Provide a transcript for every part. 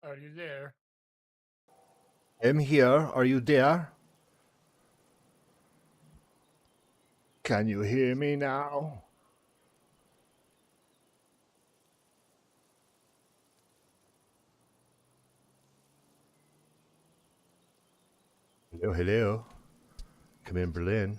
Are you there? I'm here. Are you there? Can you hear me now? Hello, hello. Come in Berlin.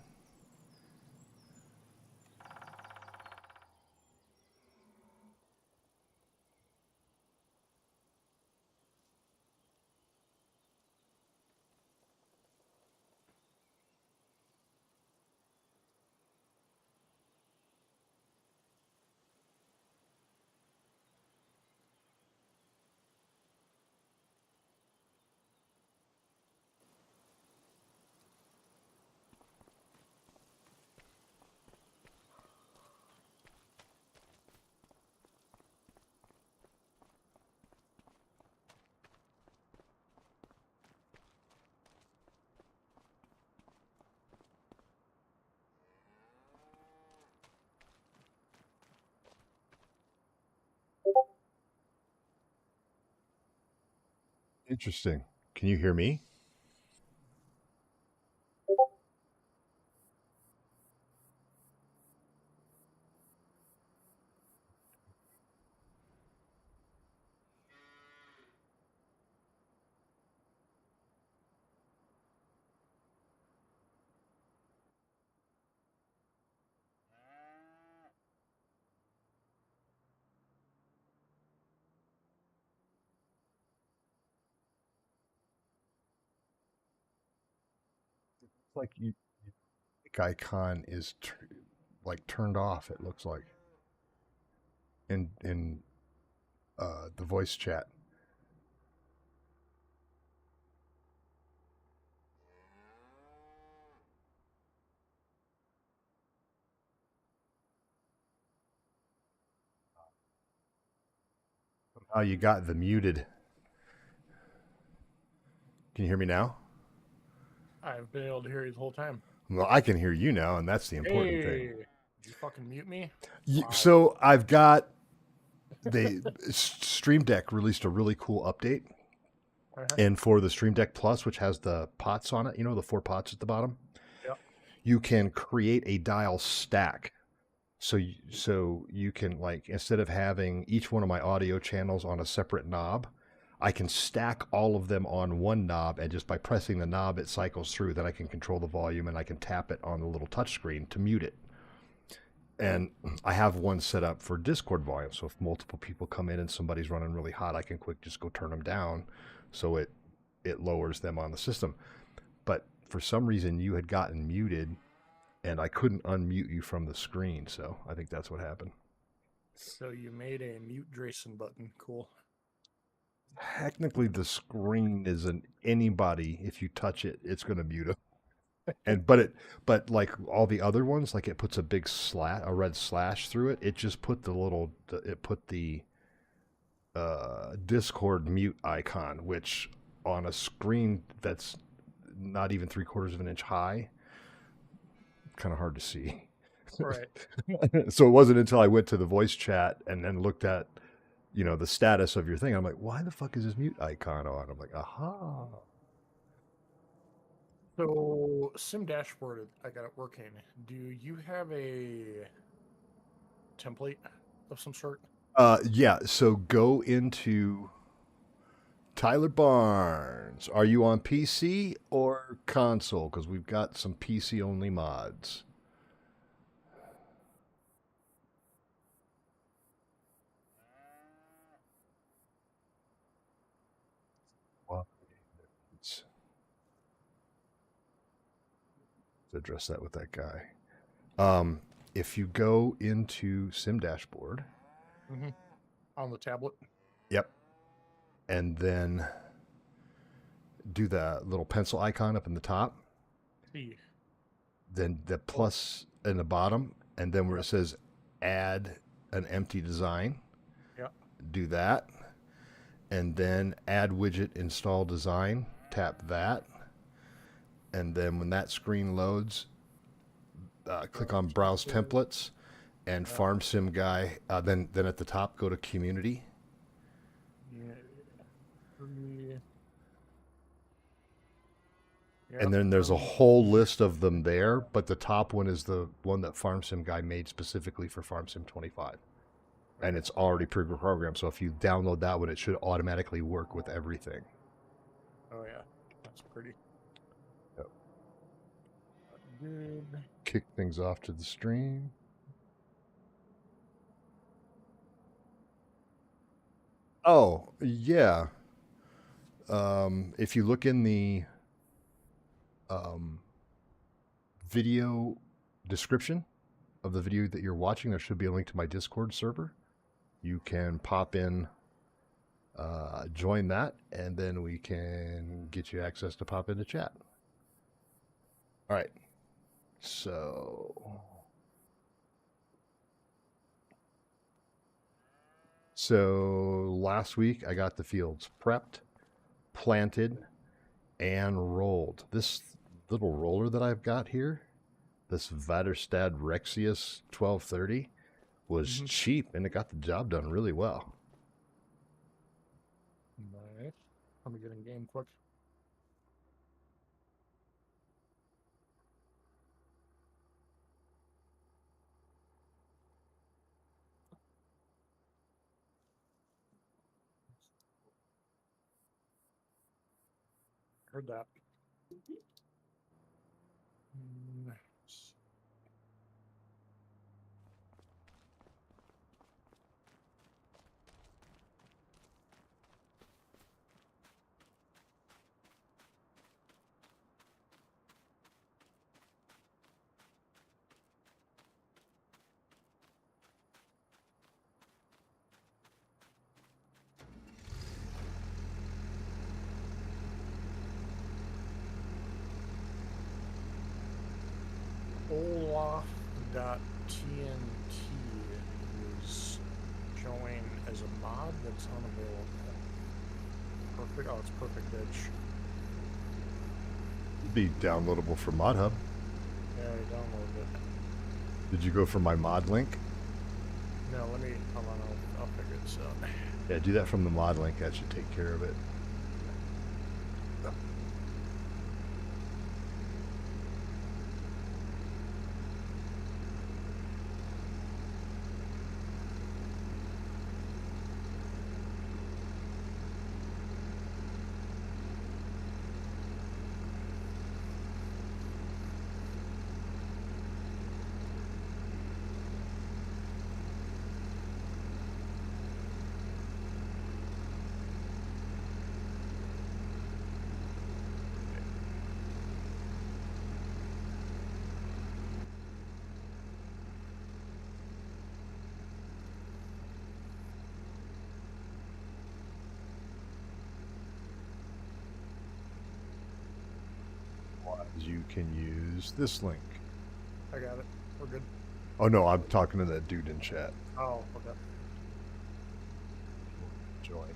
Interesting. Can you hear me? It's like you icon is like turned off. It looks like in the voice chat. Oh, you got the muted. Can you hear me now? I've been able to hear you the whole time. Well, I can hear you now, and that's the important thing. Hey, did you fucking mute me? Y- Wow. So I've got the Stream Deck released a really cool update, Uh-huh. and for the Stream Deck Plus, which has the pots on it, you know, the four pots at the bottom, Yep. you can create a dial stack. So you can, like, instead of having each one of my audio channels on a separate knob, I can stack all of them on one knob, and just by pressing the knob, it cycles through. Then I can control the volume, and I can tap it on the little touch screen to mute it. And I have one set up for Discord volume, so if multiple people come in and somebody's running really hot, I can quick just go turn them down, so it lowers them on the system. But for some reason, you had gotten muted, and I couldn't unmute you from the screen, so I think that's what happened. So you made a mute Drayson button. Cool. Technically, the screen isn't anybody. If you touch it, it's going to mute them. And but like all the other ones, like it puts a big slash, a red slash through it. It just put it put the Discord mute icon, which on a screen that's not even 3/4 of an inch high, kind of hard to see. Right. So it wasn't until I went to the voice chat and then looked at, the status of your thing. I'm like, why the fuck is this mute icon on? I'm like, aha. So Sim dashboard, I got it working. Do you have a template of some sort? Yeah. So go into Tyler Barnes. Are you on PC or console? Because we've got some PC only mods. Well, let's address that with that guy. If you go into Sim Dashboard, Mm-hmm. On the tablet. yep, and then do the little pencil icon up in the top, See. then the Oh, plus in the bottom, and then where yep. it says add an empty design, Yep. do that, and then add widget install design, tap that, and then when that screen loads, click on browse templates and Yep. farm sim guy. Then at the top, go to community. Yeah. And then there's a whole list of them there, but the top one is the one that FarmSim guy made specifically for FarmSim 25. And it's already pre-programmed, so if you download that one, it should automatically work with everything. Oh yeah, that's pretty. Yep. Good. Kick things off to the stream. Oh, yeah. If you look in the video description of the video that you're watching, there should be a link to my Discord server. You can pop in, join that, and then we can get you access to pop into chat. All right. So last week I got the fields prepped, planted, and rolled. This little roller that I've got here, this Vaderstad Rexius 1230, was cheap and it got the job done really well. Nice. Let me get in game quick. Heard that. Nice. Olaf.tnt is showing as a mod that's unavailable. Perfect. Oh, it's perfect edge. It'd be downloadable for Mod Hub. Yeah, I downloaded it. Did you go for my mod link? No, let me. Hold on, I'll figure this out. Yeah, do that from the mod link. That should take care of it. You can use this link. I got it. We're good. Oh no, I'm talking to that dude in chat. Oh, okay. Join.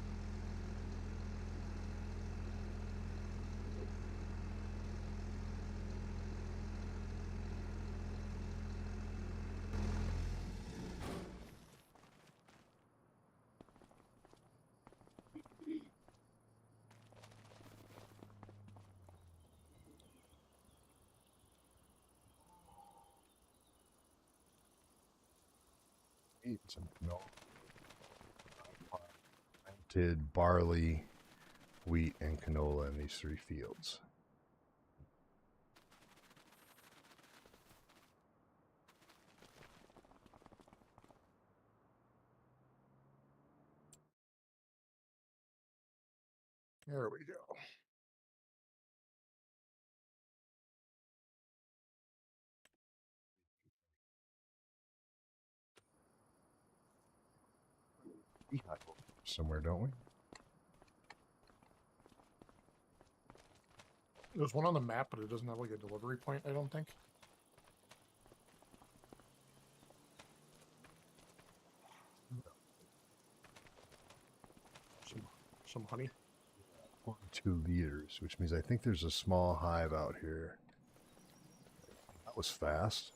Some planted barley, wheat, and canola in these 3 fields. There we go. Somewhere, don't we? There's one on the map, but it doesn't have like a delivery point, I don't think. Some honey. 42 liters, which means I think there's a small hive out here. That was fast.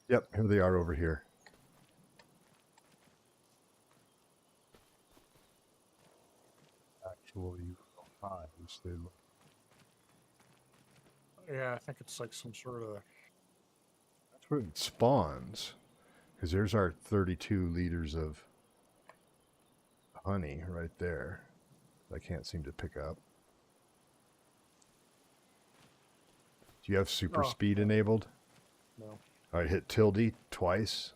Yep, here they are over here. Actually, highs. They look. Yeah, I think it's like some sort of. That's where it spawns. Because there's our 32 liters of honey right there. I can't seem to pick up. Do you have super Oh, speed enabled? no. All right, hit tilde twice.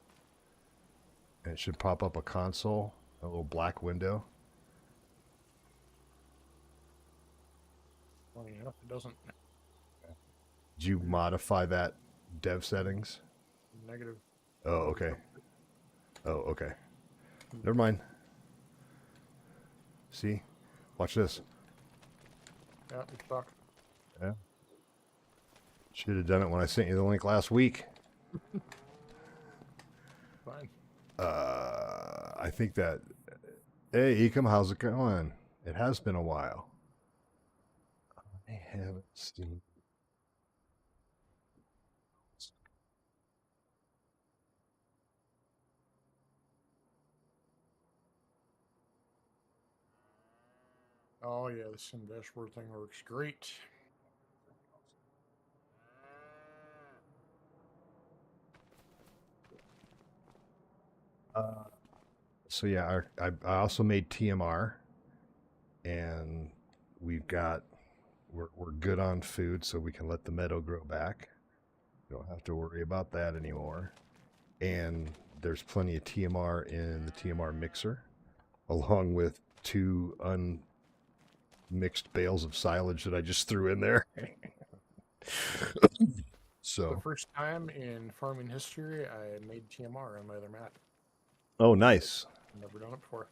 And it should pop up a console, a little black window. Funny enough, it doesn't. Did you modify that dev settings? Negative. Oh, okay. Oh, okay. Never mind. See? Watch this. Yeah, it's stuck. Yeah. Should have done it when I sent you the link last week. Fine. I think that. Hey, Ecom, how's it going? It has been a while. I haven't seen. Oh yeah, the sim dashboard thing works great. So yeah, I also made TMR, and we've got we're good on food, so we can let the meadow grow back. We don't have to worry about that anymore. And there's plenty of TMR in the TMR mixer, along with 2 unmixed bales of silage that I just threw in there. For the So, first time in farming history, I made TMR on my other map. oh, nice. Never done it before.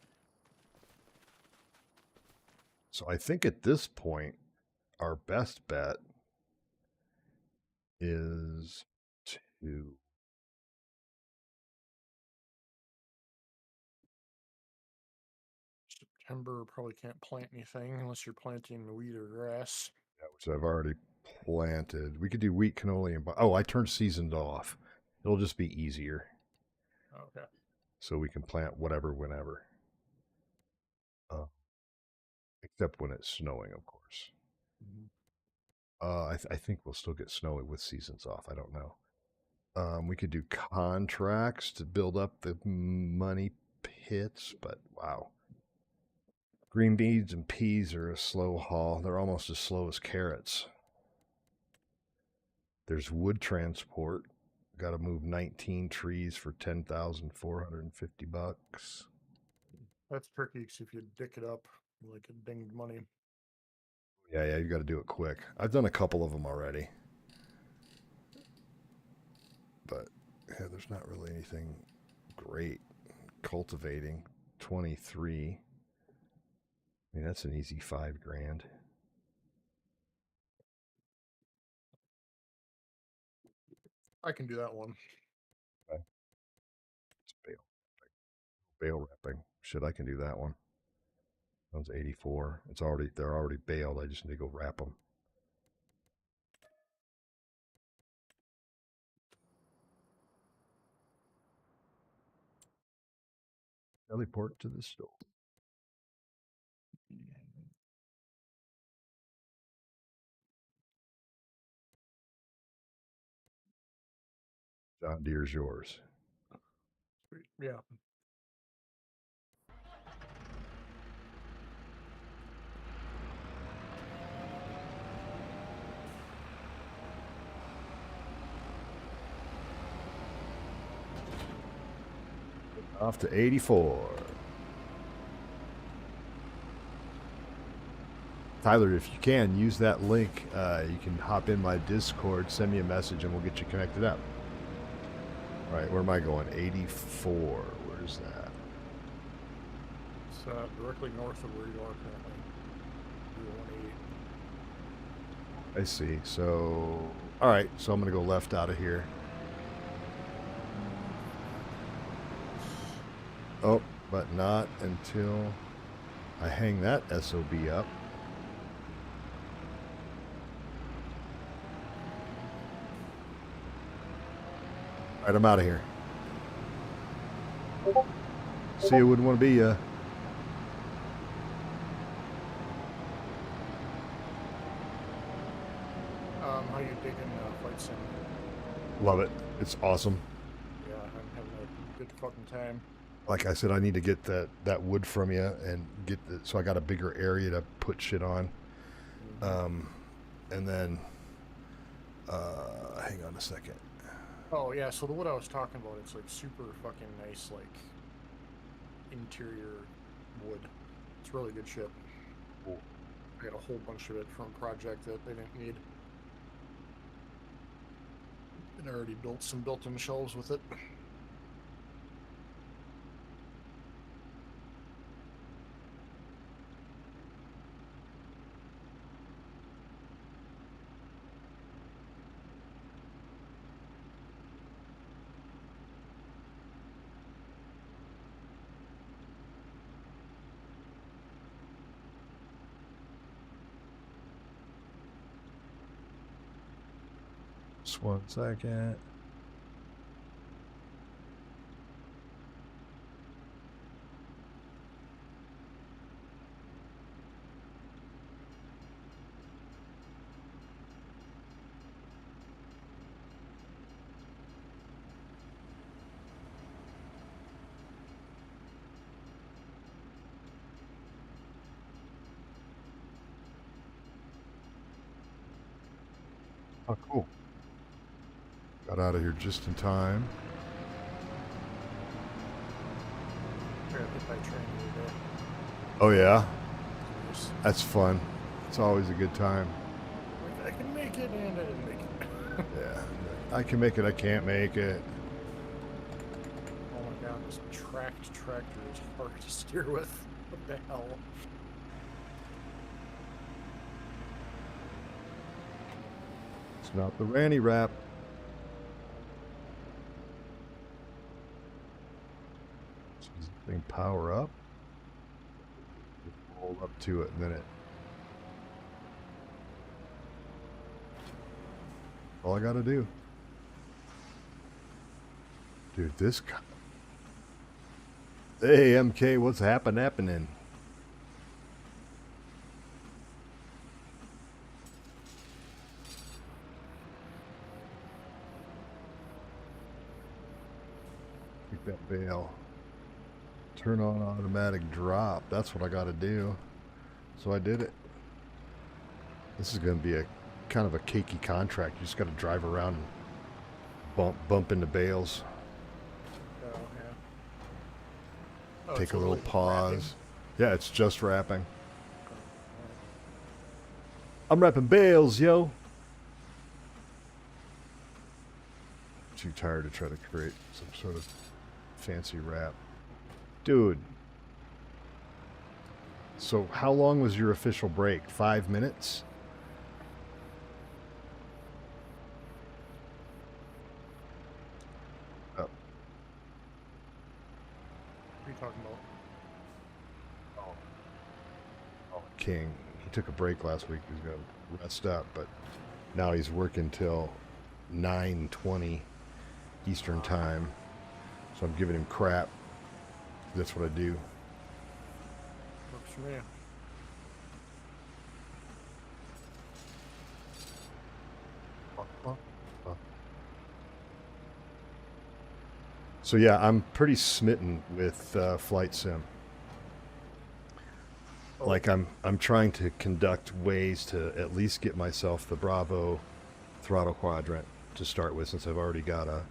So I think at this point, our best bet is to September probably can't plant anything unless you're planting wheat or grass. which I've already planted. We could do wheat, cannoli, and oh, I turned seasoned off. It'll just be easier, Okay. so we can plant whatever whenever, except when it's snowing, of course. Mm-hmm. I think we'll still get snowy with seasons off. I don't know. We could do contracts to build up the money pits, but wow. Green beans and peas are a slow haul. They're almost as slow as carrots. There's wood transport. Got to move 19 trees for $10,450. That's tricky because if you dick it up, like it dinged money. Yeah, you got to do it quick. I've done a couple of them already. But yeah, there's not really anything great. Cultivating 23. I mean, that's an easy $5,000. I can do that one. Okay. It's bale wrapping. Shit, I can do that one. That one's 84. They're already baled. I just need to go wrap them. Teleport to the store. John Deere's yours. Sweet. Yeah. Off to 84. Tyler, if you can, use that link. You can hop in my Discord, send me a message, and we'll get you connected up. All right, where am I going? 84. Where's that? It's directly north of where you are currently. 180. I see. So, all right. So I'm going to go left out of here. Oh, but not until I hang that SOB up. All right, I'm out of here. See, you wouldn't want to be How you digging Flight Sim? Love it. It's awesome. Yeah, I'm having a good fucking time. Like I said, I need to get that wood from you and get so I got a bigger area to put shit on. And then, hang on a second. Oh yeah, so the wood I was talking about, it's like super fucking nice, like interior wood. It's really good shit. Cool. I got a whole bunch of it from a project that they didn't need. And I already built some built-in shelves with it. Just 1 second. Oh, cool. Got out of here just in time. I got hit by a train the other day. Oh, yeah? That's fun. It's always a good time. Like, I can make it, and I didn't make it. Yeah. I can make it, I can't make it. Oh my god, this tracked tractor is hard to steer with. What the hell? It's not the Ranny rap. Does this thing power up? Roll up to it, and then it. All I gotta do. Dude, this guy. Hey, MK, what's happening? Take that bail. Turn on automatic drop. That's what I gotta do. So I did it. This is gonna be a kind of a cakey contract. You just gotta drive around and bump into bales. Oh, yeah. Oh, Take a little pause. Yeah, it's just wrapping. I'm wrapping bales, yo. Too tired to try to create some sort of fancy wrap. Dude. So how long was your official break? 5 minutes? Oh. What are you talking about? Oh, King. He took a break last week. He's going to rest up, but now he's working till 9:20 Eastern time. So I'm giving him crap. That's what I do. Works for me. So yeah, I'm pretty smitten with Flight Sim. Like I'm trying to conduct ways to at least get myself the Bravo throttle quadrant to start with, since I've already got a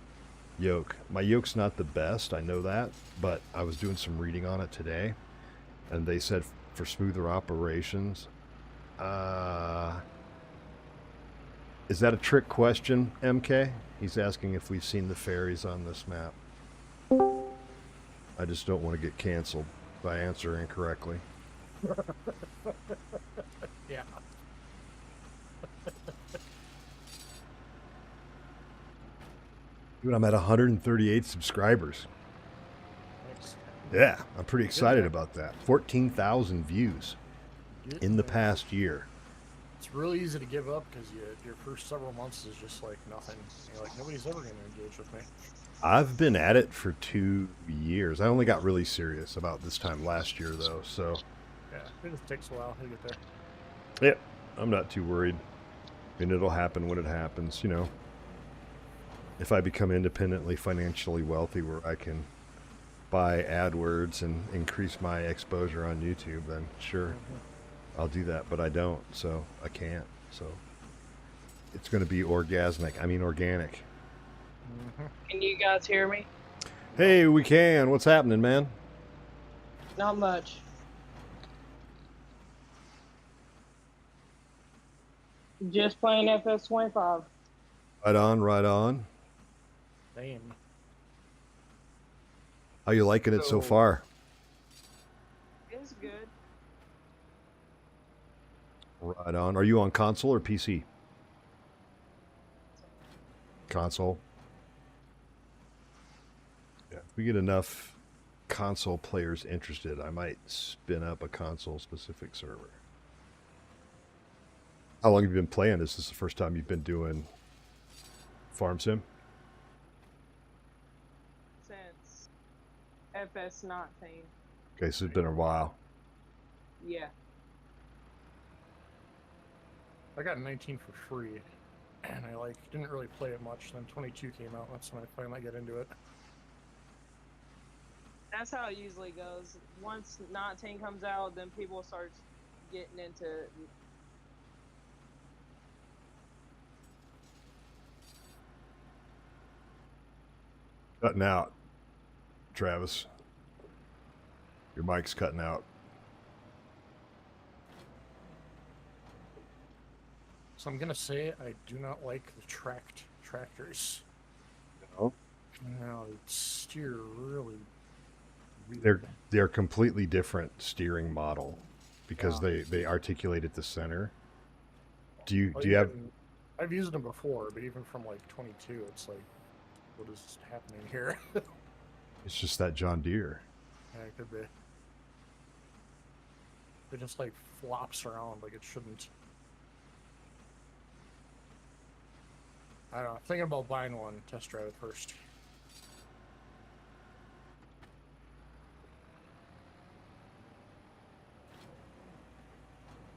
yoke. My yoke's not the best, I know that, but I was doing some reading on it today, and they said for smoother operations. Is that a trick question, MK? He's asking if we've seen the ferries on this map. I just don't want to get canceled if I answer incorrectly. Yeah. Dude, I'm at 138 subscribers. Nice. Yeah, I'm pretty excited about that. 14,000 views in the there. past year. It's really easy to give up because your first several months is just like nothing. You're like, nobody's ever going to engage with me. I've been at it for 2 years. I only got really serious about this time last year, though, so... Yeah, it just takes a while to get there. Yep, I'm not too worried. And it'll happen when it happens, you know. If I become independently financially wealthy where I can buy AdWords and increase my exposure on YouTube, then sure, I'll do that. But I don't, so I can't. So it's going to be organic. Can you guys hear me? Hey, we can. What's happening, man? Not much. Just playing FS25. Right on, right on. Same. How you liking it so far? It's good. Right on. Are you on console or PC? Console. Yeah. If we get enough console players interested, I might spin up a console-specific server. How long have you been playing? Is this the first time you've been doing Farm Sim? Since FS19. Okay, so it's been a while. Yeah. I got 19 for free, and I didn't really play it much. Then 22 came out. That's when I finally got into it. That's how it usually goes. Once 19 comes out, then people start getting into Cutting out, Travis. Your mic's cutting out. So I'm gonna say I do not like the tracked tractors. No. No, they steer really They're completely different steering model because they articulate at the center. Do you have? I've used them before, but even from like 22, it's like, what is happening here? It's just that John Deere. Yeah, it could be. It just like flops around like it shouldn't. I don't know. Thinking about buying one, test drive it first.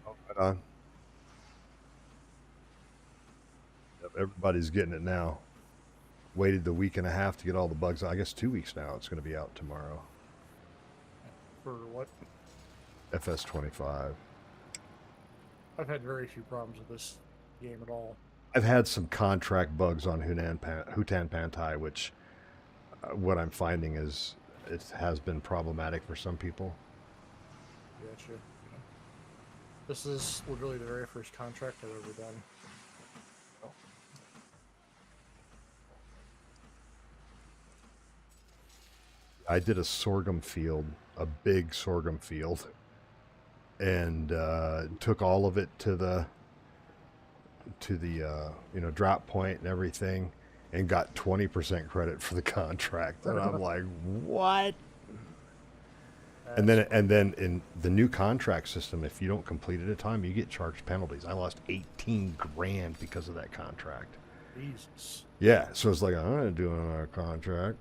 Oh, right on. Yep, everybody's getting it now. Waited the week and a half to get all the bugs. I guess 2 weeks now. It's going to be out tomorrow. For what? FS25. I've had very few problems with this game at all. I've had some contract bugs on Hutan Pantai, which what I'm finding is it has been problematic for some people. Gotcha. This is literally the very first contract I've ever done. I did a sorghum field, a big sorghum field, and took all of it to the drop point and everything, and got 20% credit for the contract. And I'm like, what? And then in the new contract system, if you don't complete it at a time, you get charged penalties. I lost 18 grand because of that contract. Jesus. Yeah, so it's like, I'm not doing another contract.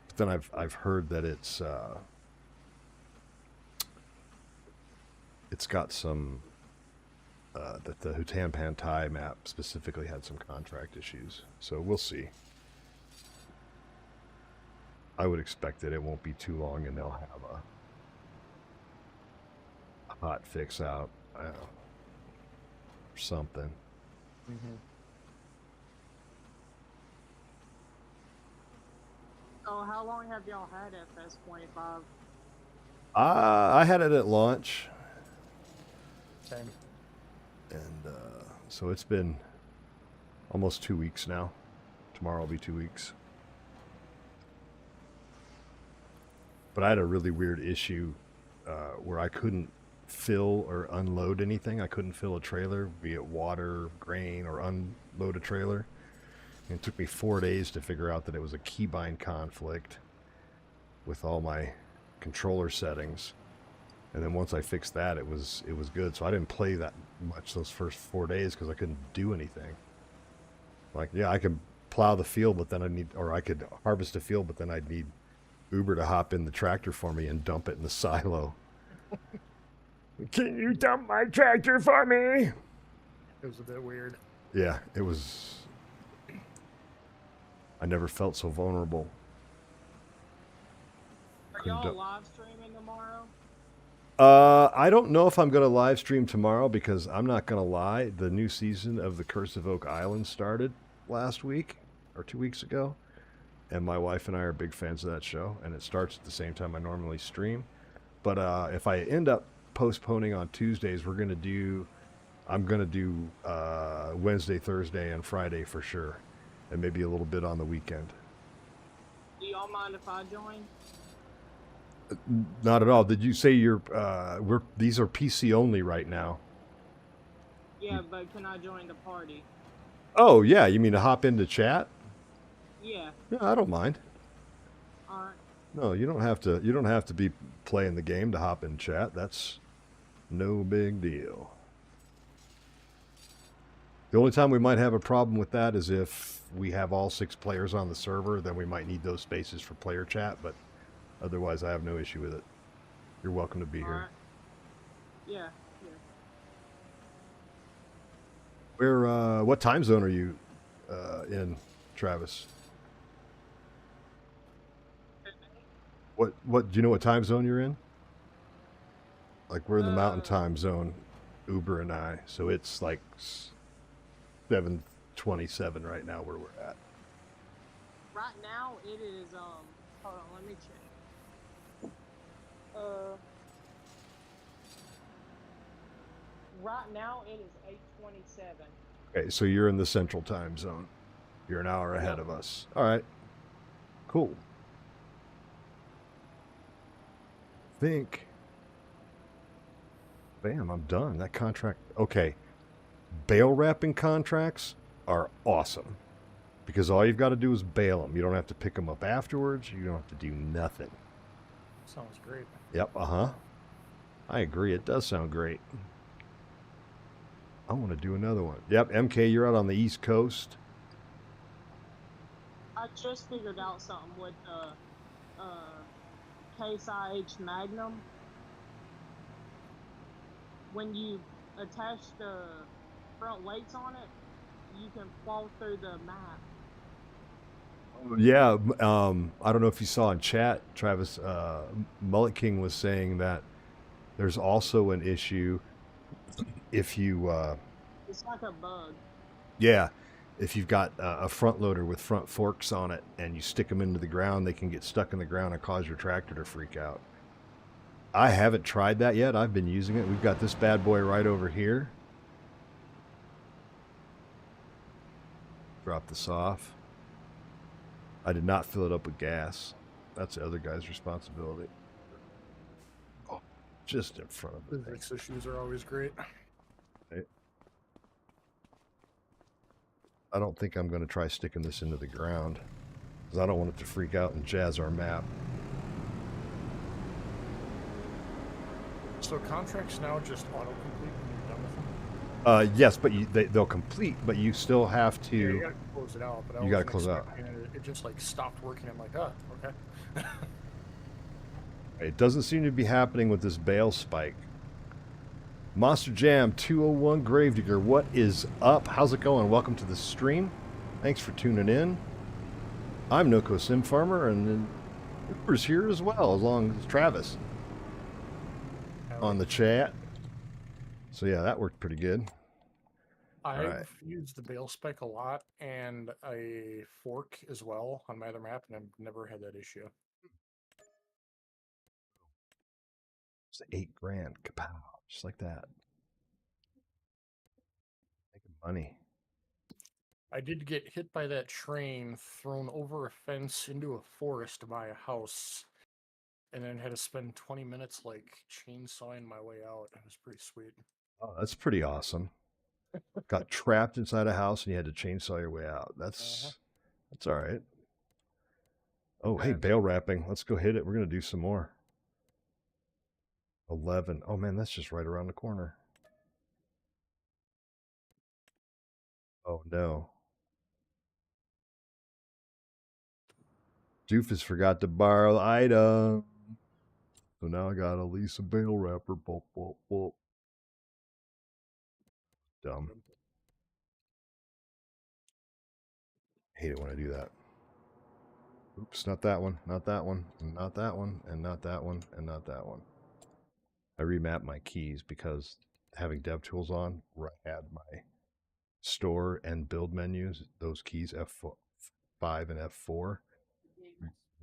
But then I've heard that it's got some that the Hutan Pantai map specifically had some contract issues. So we'll see. I would expect that it won't be too long and they'll have a hot fix out. I don't know, or something. Mm-hmm. So how long have y'all had FS25? I had it at launch. Same. And so it's been almost 2 weeks now. Tomorrow will be 2 weeks. But I had a really weird issue where I couldn't fill or unload anything. I couldn't fill a trailer, be it water, grain, or unload a trailer. And it took me 4 days to figure out that it was a keybind conflict with all my controller settings. And then once I fixed that, it was good. So I didn't play that much those first 4 days because I couldn't do anything. Like, yeah, I could plow the field, but then I could harvest a field, but then I'd need Uber to hop in the tractor for me and dump it in the silo. Can you dump my tractor for me? It was a bit weird. Yeah, it was. I never felt so vulnerable. Are Couldn't y'all do- live streaming tomorrow? I don't know if I'm going to live stream tomorrow because I'm not going to lie. The new season of The Curse of Oak Island started last week or 2 weeks ago. And my wife and I are big fans of that show. And it starts at the same time I normally stream. But if I end up postponing on Tuesdays, I'm going to do Wednesday, Thursday, and Friday for sure. And maybe a little bit on the weekend. Do y'all mind if I join? Not at all. Did you say these are PC only right now? Yeah, but can I join the party? Oh yeah, you mean to hop into chat? Yeah. Yeah, I don't mind. All right. No, you don't have to. You don't have to be playing the game to hop in chat. That's no big deal. The only time we might have a problem with that is if we have all 6 players on the server. Then we might need those spaces for player chat. But otherwise, I have no issue with it. You're welcome to be here. Right. Yeah. Where? What time zone are you in, Travis? What? Do you know what time zone you're in? Like we're in the Mountain Time zone, Uber and I. So it's like 7:27 right now where we're at. Right now it is hold on, let me check. Right now it is 8:27. Okay, so you're in the Central Time zone. You're an hour ahead of us. All right. Cool. Think. Bam, I'm done. That contract. Okay. Bail wrapping contracts are awesome because all you've got to do is bail them. You don't have to pick them up afterwards. You don't have to do nothing. Sounds great. Yep. I agree. It does sound great. I want to do another one. Yep. MK, you're out on the East Coast. I just figured out something with the Case IH Magnum. When you attach the front weights on it, you can fall through the map. Yeah, I don't know if you saw in chat, Travis, Mullet King was saying that there's also an issue if you... it's like a bug. Yeah, if you've got a front loader with front forks on it and you stick them into the ground, they can get stuck in the ground and cause your tractor to freak out. I haven't tried that yet. I've been using it. We've got this bad boy right over here. Drop this off. I did not fill it up with gas. That's the other guy's responsibility. Oh, just in front of the Physics issues are always great. I don't think I'm going to try sticking this into the ground because I don't want it to freak out and jazz our map. So contracts now just autocomplete when you're done with them? Yes, but they'll complete, but you still have to... Yeah, you gotta close it out. But you gotta close it out. It just like stopped working. I'm like, oh, okay. It doesn't seem to be happening with this bail spike. Monster Jam 201 Gravedigger, what is up? How's it going? Welcome to the stream. Thanks for tuning in. I'm Noco Sim Farmer, and then Uber's here as well, along with Travis on the chat. So yeah, that worked pretty good. I've used the bail spike a lot and a fork as well on my other map, and I've never had that issue. It's $8,000, kapow, just like that. Making money. I did get hit by that train, thrown over a fence into a forest by a house, and then had to spend 20 minutes like chainsawing my way out. It was pretty sweet. Oh, that's pretty awesome. Got trapped inside a house and you had to chainsaw your way out. That's all right. Oh, hey, bail wrapping. Let's go hit it. We're going to do some more. 11. Oh, man, that's just right around the corner. Oh, no. Doofus forgot to borrow the item. So now I got to lease a bail wrapper. Boop, boop, boop. Dumb. Hate it when I do that. Oops, not that one, not that one, and not that one, and not that one, and not that one. I remapped my keys because having DevTools on, where I had my store and build menus, those keys F5 and F4,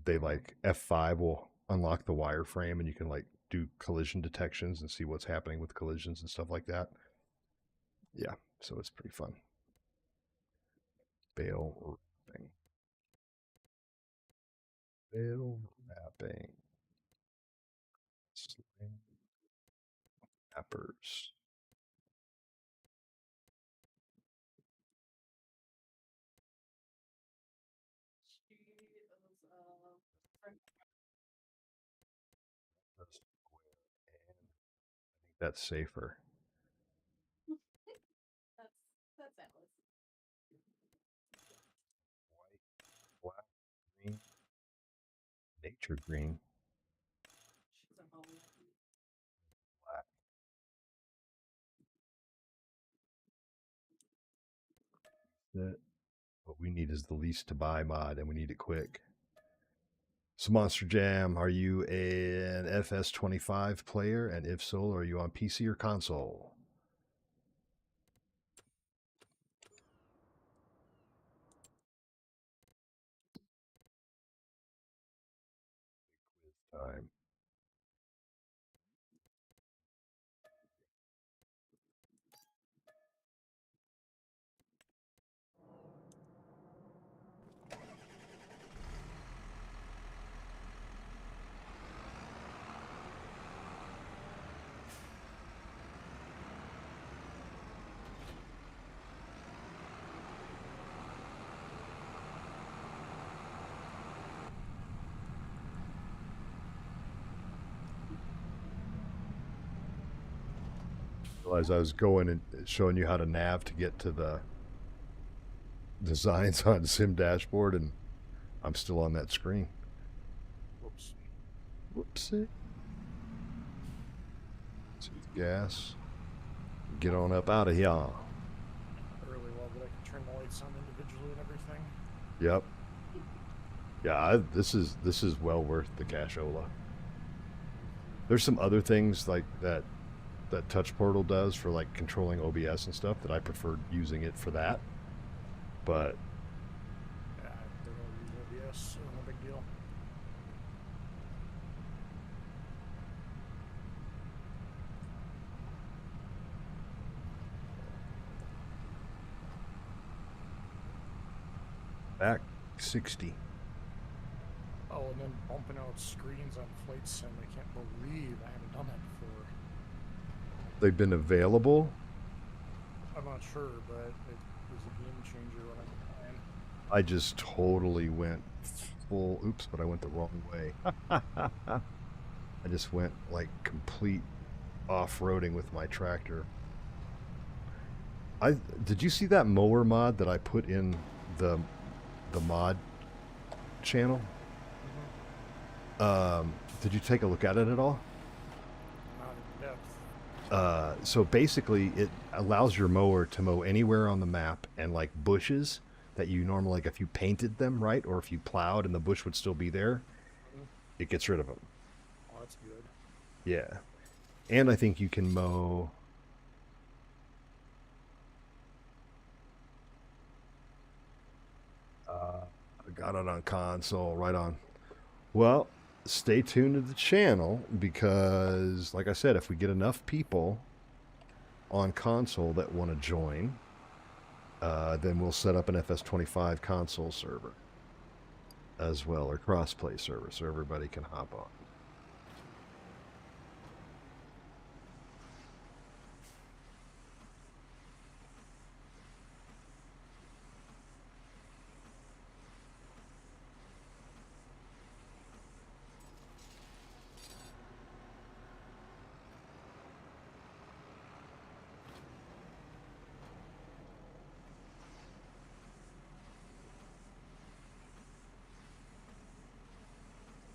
they like F5 will unlock the wireframe and you can like do collision detections and see what's happening with collisions and stuff like that. Yeah, so it's pretty fun. Bale wrapping. Bale wrapping. Sling wrappers. That's square, and I think that's safer. That's Atlas. White, black, green, nature green, She's a home. black. That what we need is the least to buy mod, and we need it quick. So Monster Jam, are you an FS25 player? And if so, are you on PC or console? Quiz time. Realized I was going and showing you how to nav to get to the designs on Sim Dashboard, and I'm still on that screen. Whoops. Whoopsie. See gas. Get on up out of here. I really love that I can turn the lights on individually and everything. Yep. Yeah, this is well worth the cashola. There's some other things like that Touch Portal does for like controlling OBS and stuff that I prefer using it for that. But Yeah, they don't use OBS, so no big deal. back 60. Oh, and then bumping out screens on flight sim. I can't believe I haven't done that before. They've been available. I'm not sure, but it was a game changer when I'm playing. I just totally went full. Oops, but I went the wrong way. I just went like complete off-roading with my tractor. Did you see that mower mod that I put in the mod channel? Mm-hmm. Did you take a look at it at all? Not in depth. So basically, it allows your mower to mow anywhere on the map, and like bushes that you normally, like if you painted them, right, or if you plowed and the bush would still be there, it gets rid of them. Oh, that's good. Yeah. And I think you can mow. I got it on console, right on. Well, stay tuned to the channel because, like I said, if we get enough people on console that want to join, then we'll set up an FS25 console server as well, or crossplay server, so everybody can hop on.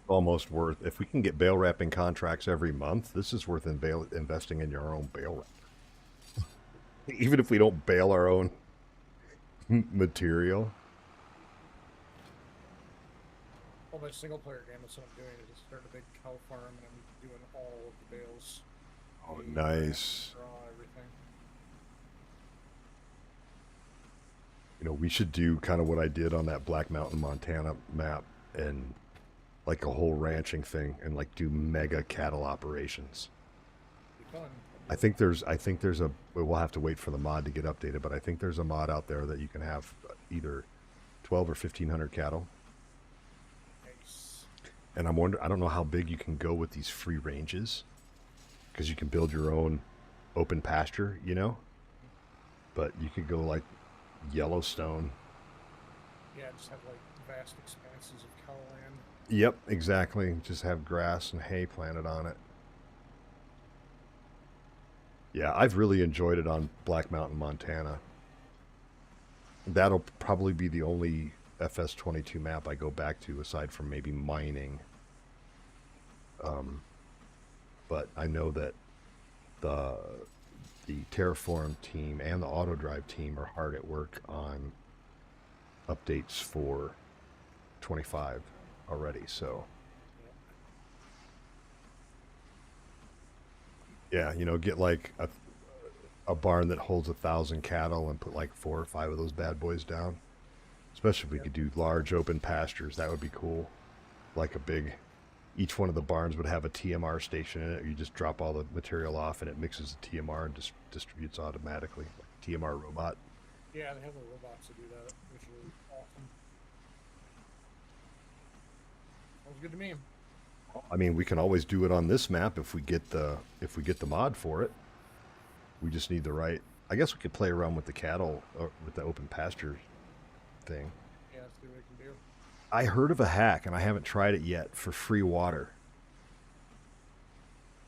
Almost worth, if we can get bale wrapping contracts every month, this is worth investing in your own bale wrap. Even if we don't bale our own material. Well, my single player game, that's what I'm doing. Is start a big cow farm, and I'm doing all of the bales. Oh, Hay, nice. grass, straw, everything. You know, we should do kind of what I did on that Black Mountain, Montana map, and like a whole ranching thing, and like do mega cattle operations. Be fun. I think there's a, we'll have to wait for the mod to get updated, but I think there's a mod out there that you can have either 12 or 1500 cattle. Nice. And I don't know how big you can go with these free ranges, because you can build your own open pasture, you know, but you could go like Yellowstone. Yeah, just have like vast expanses of cow land. Yep, exactly. Just have grass and hay planted on it. Yeah, I've really enjoyed it on Black Mountain, Montana. That'll probably be the only FS22 map I go back to, aside from maybe mining. But I know that the Terraform team and the Autodrive team are hard at work on updates for 25 already. So yeah, you know, get like a barn that holds 1,000 cattle and put like 4 or 5 of those bad boys down. Especially if we could do large open pastures, that would be cool. Like a big, each one of the barns would have a TMR station in it. You just drop all the material off and it mixes the TMR and distributes automatically. Like TMR robot. Yeah, they have the robots to do that, which is awesome. Sounds good to me. I mean, we can always do it on this map if we get the mod for it. We just need the right. I guess we could play around with the cattle or with the open pasture thing. Yeah, see what we can do. I heard of a hack, and I haven't tried it yet, for free water.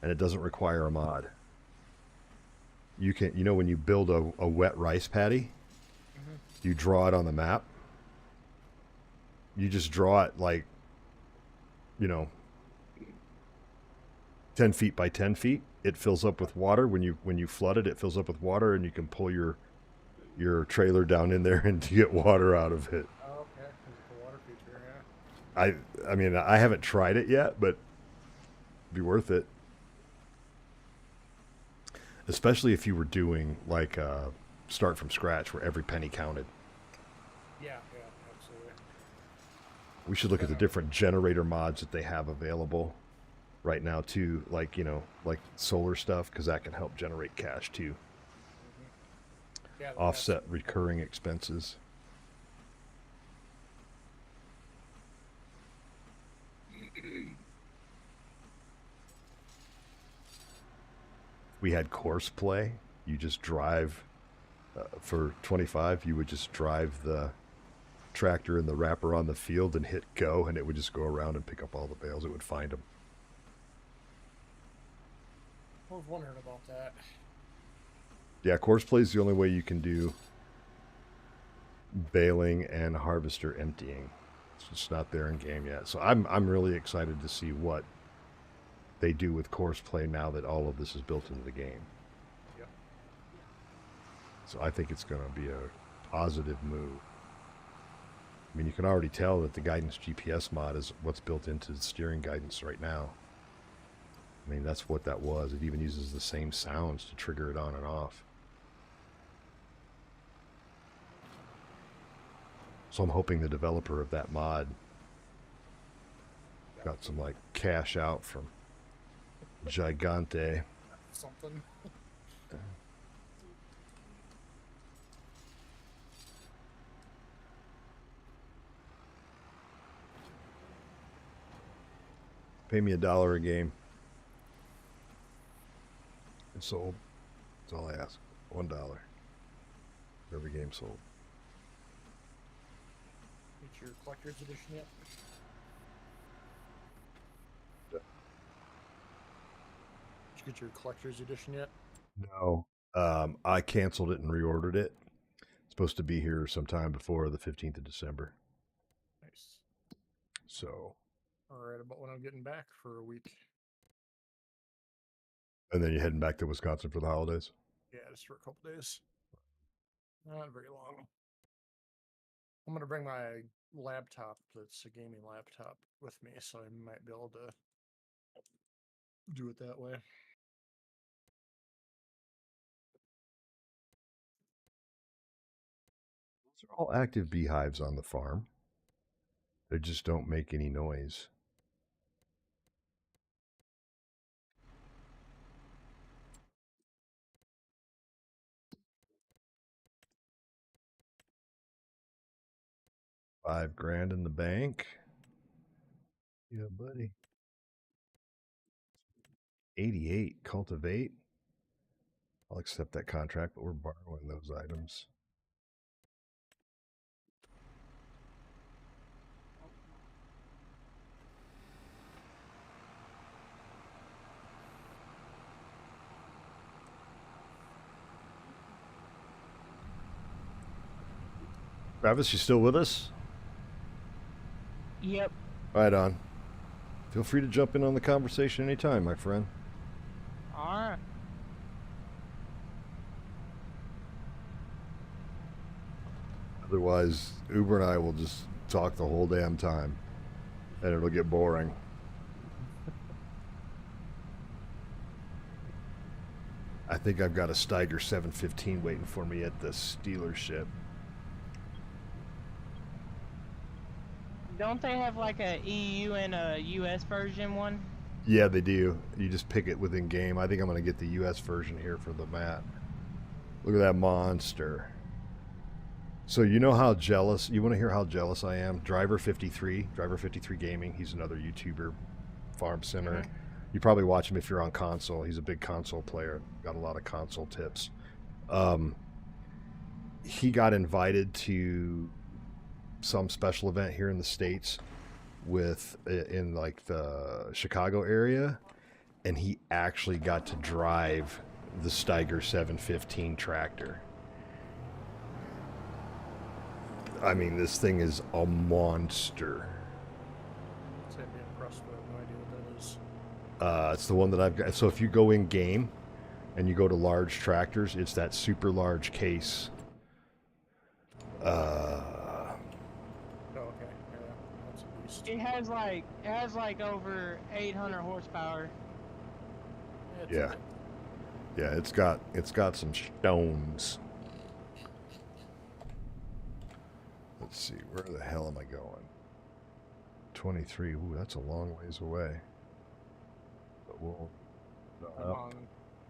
And it doesn't require a mod. You can, you know, when you build a wet rice paddy, you draw it on the map. You just draw it like, you know, 10 feet by 10 feet. It fills up with water. When you flood it, it fills up with water, and you can pull your trailer down in there and get water out of it. Oh, okay. There's the water feature, yeah. I mean, I haven't tried it yet, but it'd be worth it. Especially if you were doing like start from scratch where every penny counted. Yeah, absolutely. We should look at the different generator mods that they have available right now too, like, you know, like solar stuff, because that can help generate cash too. Yeah, Offset recurring expenses. We had course play. You just drive for 25. You would just drive the tractor and the wrapper on the field and hit go, and it would just go around and pick up all the bales. It would find them. I was wondering about that. Yeah, course play is the only way you can do baling and harvester emptying. It's just not there in game yet. So I'm really excited to see what they do with course play now that all of this is built into the game. Yep. So I think it's going to be a positive move. I mean, you can already tell that the guidance GPS mod is what's built into the steering guidance right now. I mean, that's what that was. It even uses the same sounds to trigger it on and off. So I'm hoping the developer of that mod got some like cash out from Gigante. Something. Pay me $1 a game. It's sold. That's all I ask. $1. Every game sold. Get your collector's edition yet? Yeah. Did you get your collector's edition yet? No. I canceled it and reordered it. It's supposed to be here sometime before the 15th of December. Nice. So. All right, about when I'm getting back for a week. And then you're heading back to Wisconsin for the holidays? Yeah, just for a couple days. Not very long. I'm gonna bring my laptop. That's a gaming laptop with me, so I might be able to do it that way. Those are all active beehives on the farm. They just don't make any noise. $5,000 in the bank. Yeah, buddy. 88 cultivate. I'll accept that contract, but we're borrowing those items. Travis, you still with us? Yep. Right on. Feel free to jump in on the conversation anytime, my friend. Alright. Otherwise, Uber and I will just talk the whole damn time, and it'll get boring. I think I've got a Steiger 715 waiting for me at the Steeler ship. Don't they have like a EU and a US version one? Yeah, they do. You just pick it within game. I think I'm going to get the US version here for the mat. Look at that monster. So you know how jealous, you want to hear how jealous I am? Driver53 Gaming, he's another YouTuber, farm simmer. You probably watch him if you're on console. He's a big console player, got a lot of console tips. He got invited to some special event here in the States in like the Chicago area, and he actually got to drive the Steiger 715 tractor. I mean, this thing is a monster. So I'd be impressed, but I have no idea what that is. It's the one that I've got. So if you go in game and you go to large tractors, it's that super large case. Oh, okay. Yeah, that's a beast. It has like over 800 horsepower. It's Yeah. Yeah, it's got some stones. Let's see, where the hell am I going? 23. Ooh, that's a long ways away. But we'll. I'm on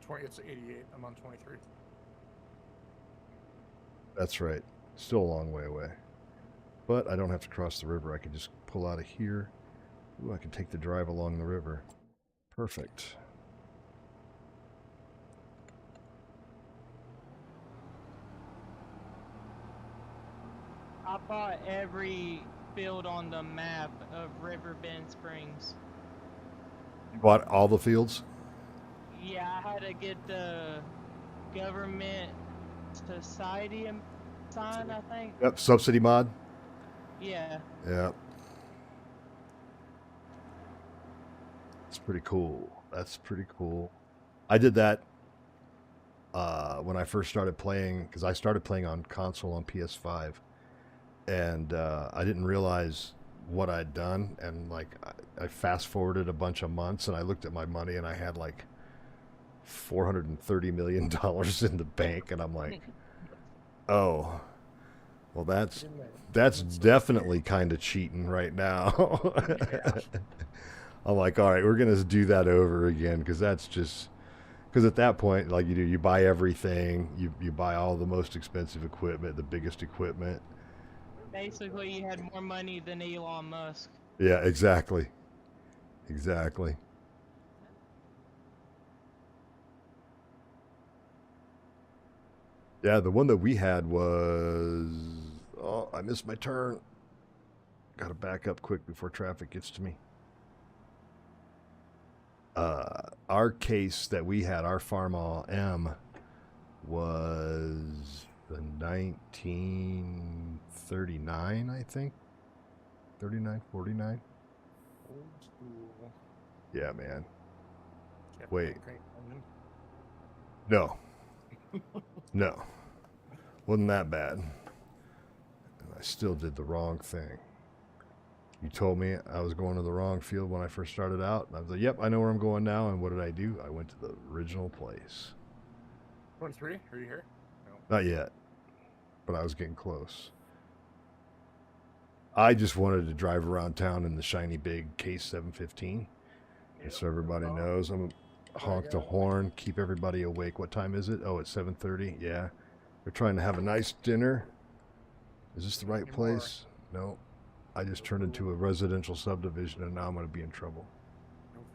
20. It's 88. I'm on 23. That's right. Still a long way away. But I don't have to cross the river. I can just pull out of here. Ooh, I can take the drive along the river. Perfect. I bought every field on the map of Riverbend Springs. You bought all the fields? Yeah, I had to get the government society sign, I think. Yep, subsidy mod. Yeah. Yep. That's pretty cool. That's pretty cool. I did that when I first started playing, because I started playing on console on PS5, and I didn't realize what I'd done, and like I fast forwarded a bunch of months, and I looked at my money, and I had like $430 million in the bank, and I'm like, oh, well that's definitely kind of cheating right now. I'm like, all right, we're gonna do that over again, because that's just because at that point, like you buy everything, you buy all the most expensive equipment, the biggest equipment. Basically, you had more money than Elon Musk. Yeah, exactly. Exactly. Yeah, the one that we had was... Oh, I missed my turn. Got to back up quick before traffic gets to me. Our case that we had, our Farmall M, was the 1939, I think. 39, 49. Old school. Yeah, man. Captain Wait. Crank Engine. No. No. Wasn't that bad. I I still did the wrong thing. You told me I was going to the wrong field when I first started out. I was like, yep, I know where I'm going now. And what did I do? I went to the original place. 23? Are you here? No. Not yet, but I was getting close. I just wanted to drive around town in the shiny big Case 715. And so everybody knows I'm honk the horn, keep everybody awake. What time is it? Oh, it's 7:30. Yeah. They're trying to have a nice dinner. Is this the right place? No. I just turned into a residential subdivision and now I'm going to be in trouble.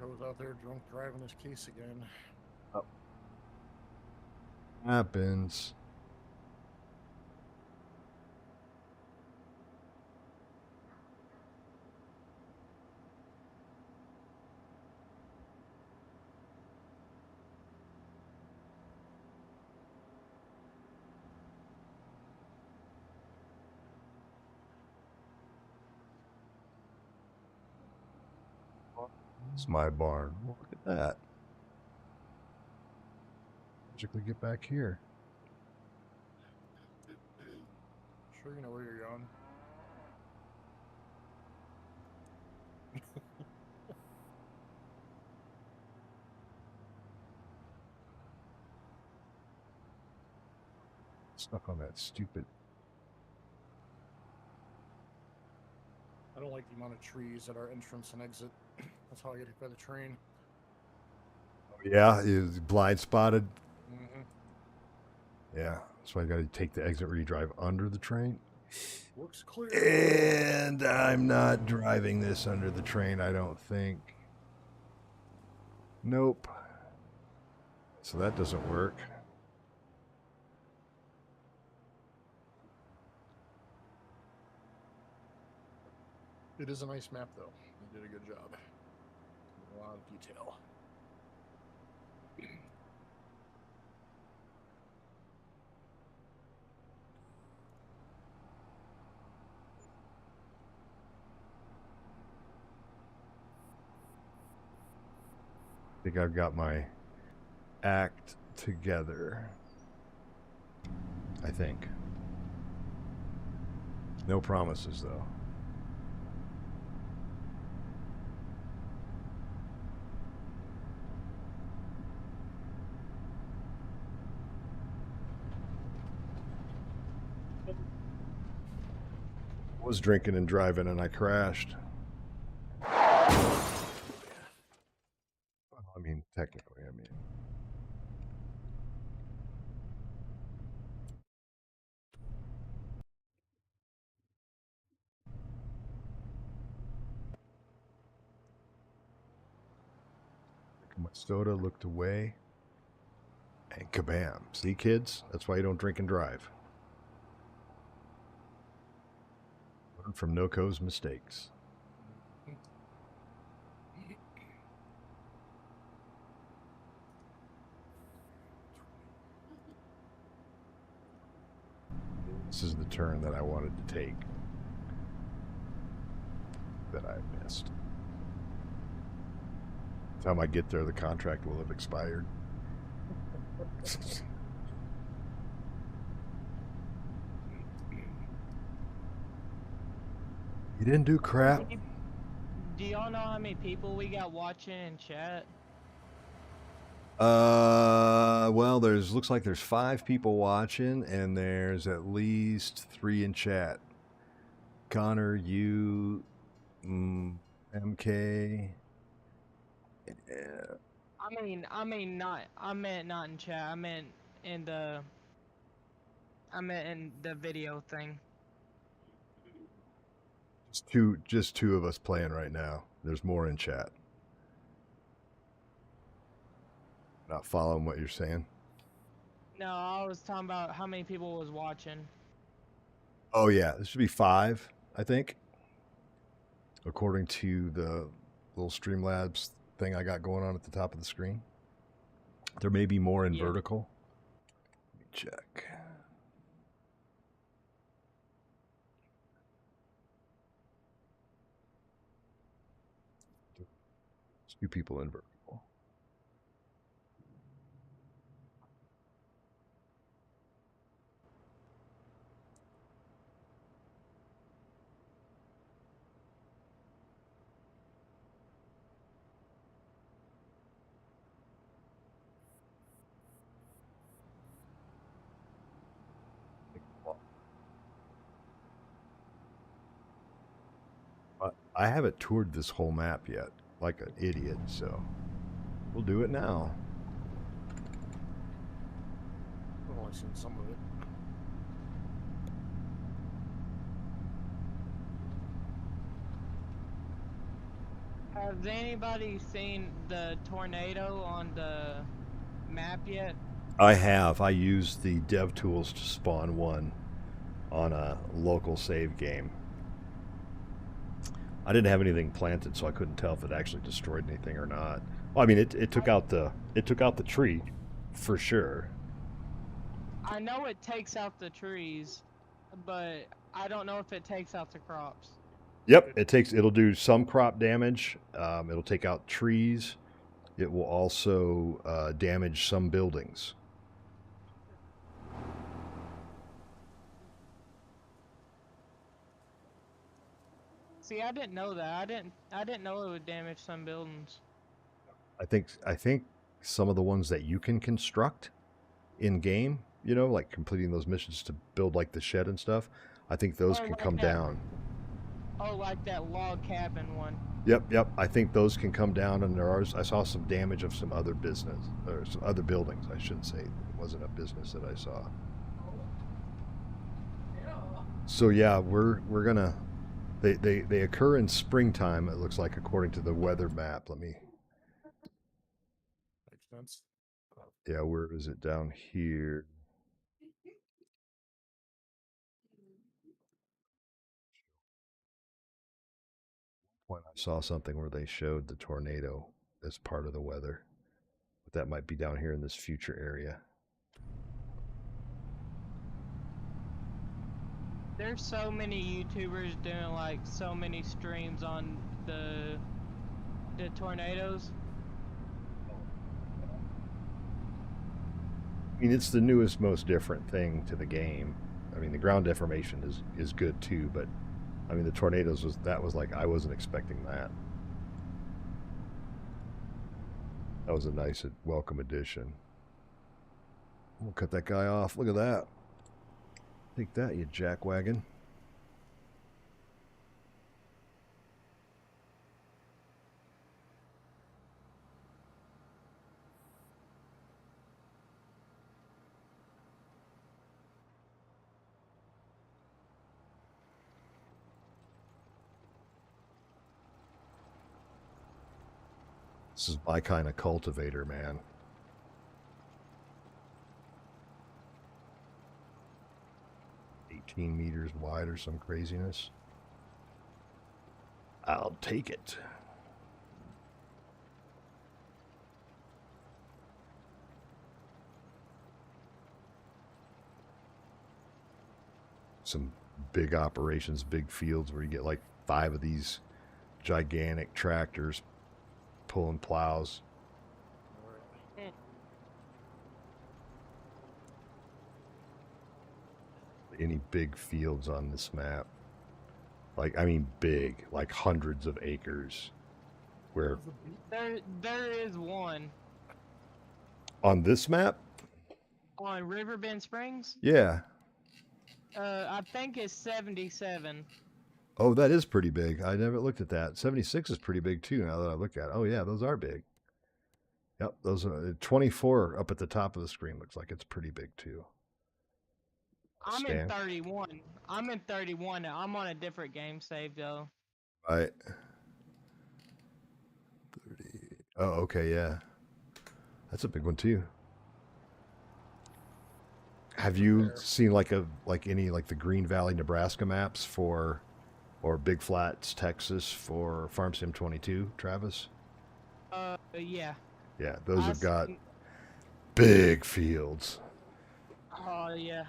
I was out there drunk driving this case again. Oh. Happens. It's my barn. Look at that. Magically get back here. Sure you know where you're going. Stuck on that stupid. I don't like the amount of trees at our entrance and exit. That's how I get hit by the train. Yeah, is blind spotted. Mm-hmm. Yeah, that's why I got to take the exit where you drive under the train. Looks clear. And I'm not driving this under the train, I don't think. Nope. So that doesn't work. It is a nice map, though. You did a good job. A lot of detail. I think I've got my act together. I think. No promises, though. Was drinking and driving and I crashed. Well, I mean, technically, I mean. My soda looked away. And kabam. See, kids? That's why you don't drink and drive. Learn from Noco's mistakes. This is the turn that I wanted to take. That I missed. By the time I get there, the contract will have expired. You didn't do crap. Do y'all know how many people we got watching in chat? Well, looks like there's 5 people watching, and there's at least 3 in chat. Connor, you, MK. Yeah. I mean not. I meant not in chat. I meant in the video thing. Just two of us playing right now. There's more in chat. Not following what you're saying. No, I was talking about how many people was watching. Oh yeah, this should be 5, I think. According to the little Streamlabs thing I got going on at the top of the screen. There may be more in vertical. Let me check. There's 2 people in vertical. I haven't toured this whole map yet, like an idiot, so we'll do it now. I've only seen some of it. Has anybody seen the tornado on the map yet? I have. I used the dev tools to spawn one on a local save game. I didn't have anything planted, so I couldn't tell if it actually destroyed anything or not. Well, I mean, it took out the tree, for sure. I know it takes out the trees, but I don't know if it takes out the crops. Yep, it'll do some crop damage. It'll take out trees. It will also damage some buildings. See, I didn't know that. I didn't know it would damage some buildings. I think some of the ones that you can construct in game, you know, like completing those missions to build like the shed and stuff, I think those can like come that. down. Oh, like that log cabin one. Yep. I think those can come down, and I saw some damage of some other business or some other buildings. I shouldn't say it wasn't a business that I saw. Yeah. So yeah, we're gonna. They occur in springtime. It looks like according to the weather map. Let me. Makes sense. Yeah, where is it down here? When I saw something where they showed the tornado as part of the weather, but that might be down here in this future area. There's so many YouTubers doing like so many streams on the tornadoes. I mean, it's the newest, most different thing to the game. I mean, the ground deformation is good too, but I mean, the tornadoes was like I wasn't expecting that. That was a nice, welcome addition. We'll cut that guy off. Look at that. Take that, you jackwagon. This is my kind of cultivator, man. Meters wide or some craziness. I'll take it. Some big operations, big fields where you get like 5 of these gigantic tractors pulling plows. Any big fields on this map? Like, I mean big, like hundreds of acres. Where there is one on this map? on Riverbend Springs. Yeah. I think it's 77. Oh, that is pretty big. I never looked at that. 76 is pretty big too now that I look at it. Oh yeah, those are big. Yep, those are 24 up at the top of the screen. Looks like it's pretty big too. I'm in 31. I'm in 31 now. I'm on a different game save though. Right. 30. Oh, okay, yeah. That's a big one too. Have you seen like any the Green Valley, Nebraska maps for, or Big Flats, Texas for Farm Sim 22, Travis? Yeah. Yeah, those have got big fields. Oh yeah.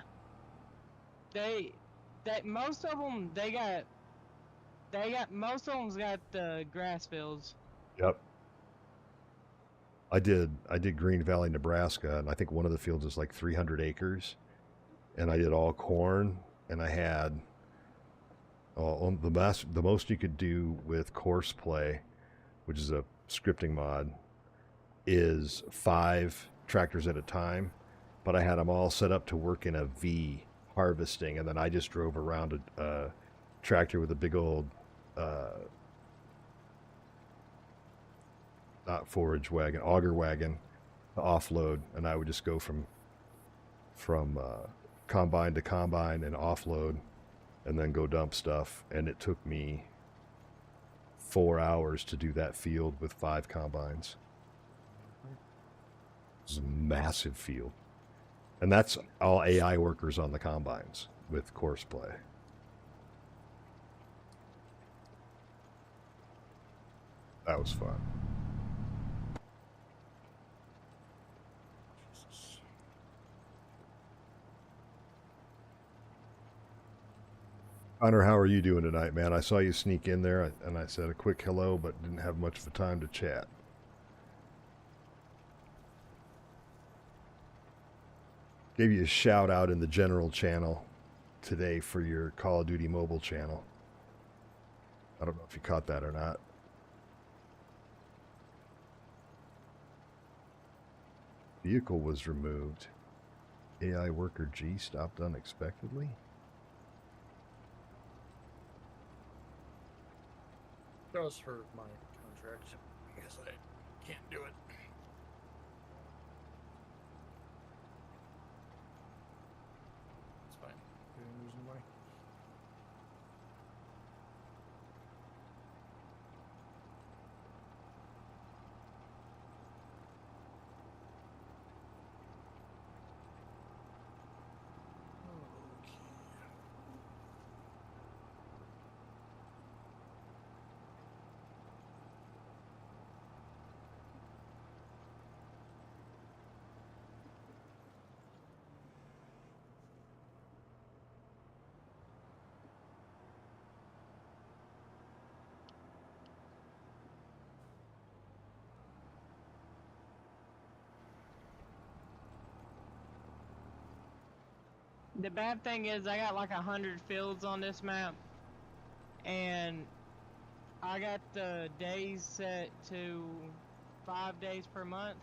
Most of them most of them's got the grass fields. Yep. I did Green Valley, Nebraska, and I think one of the fields is like 300 acres, and I did all corn, and I had the most you could do with course play, which is a scripting mod, is 5 tractors at a time, but I had them all set up to work in a V harvesting, and then I just drove around a tractor with a big old not forage wagon, auger wagon to offload, and I would just go from combine to combine and offload, and then go dump stuff. And it took me 4 hours to do that field with 5 combines. It was a massive field, and that's all AI workers on the combines with course play. That was fun. Jesus. Connor, how are you doing tonight, man? I saw you sneak in there, and I said a quick hello, but didn't have much of a time to chat. Gave you a shout out in the general channel today for your Call of Duty mobile channel. I don't know if you caught that or not. Vehicle was removed. AI worker G stopped unexpectedly. Does hurt my contract because I can't do it. It's fine. I'm losing money. Okay. The bad thing is I got like 100 fields on this map, and I got the days set to 5 days per month,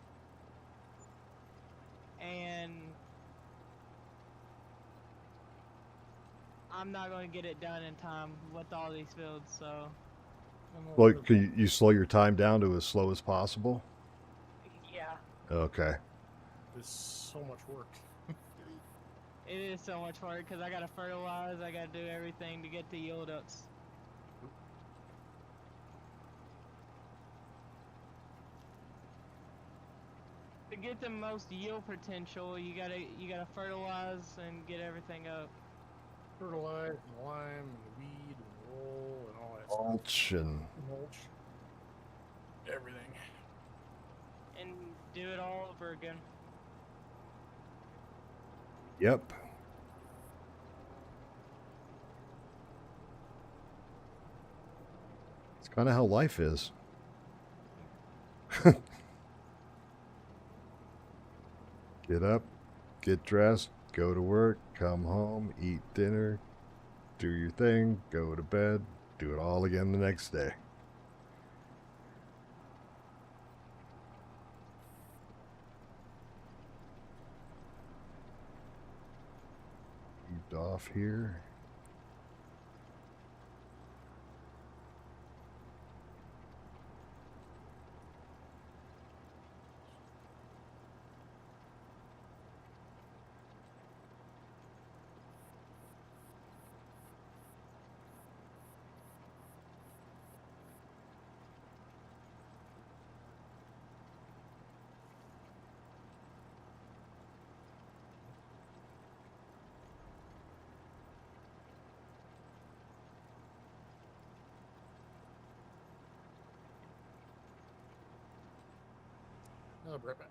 and I'm not going to get it done in time with all these fields, so Well, can you slow your time down to as slow as possible? yeah, Okay. It's so much work. it is so much work because I got to fertilize, I got to do everything to get the yield ups. To get the most yield potential, you gotta fertilize and get everything up. Fertilize and lime and weed and roll and all that Mulch and stuff. Mulch. Everything. And do it all over again. yep. It's kind of how life is. Get up, get dressed, go to work, come home, eat dinner, do your thing, go to bed, do it all again the next day. Eased off here. I'll be right back.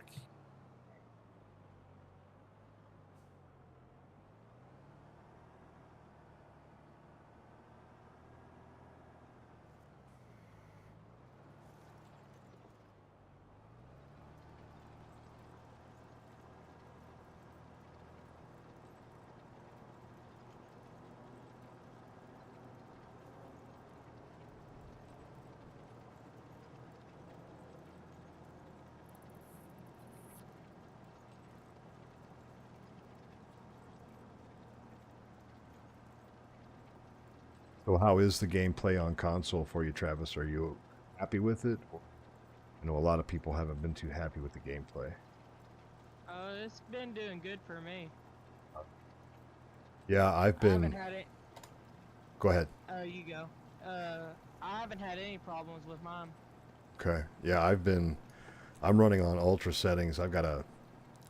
So how is the gameplay on console for you, Travis? Are you happy with it? I know a lot of people haven't been too happy with the gameplay. It's been doing good for me. Yeah, I've I been. haven't had it. Go ahead. You go. I haven't had any problems with mine. Okay. Yeah, I'm running on ultra settings. I've got a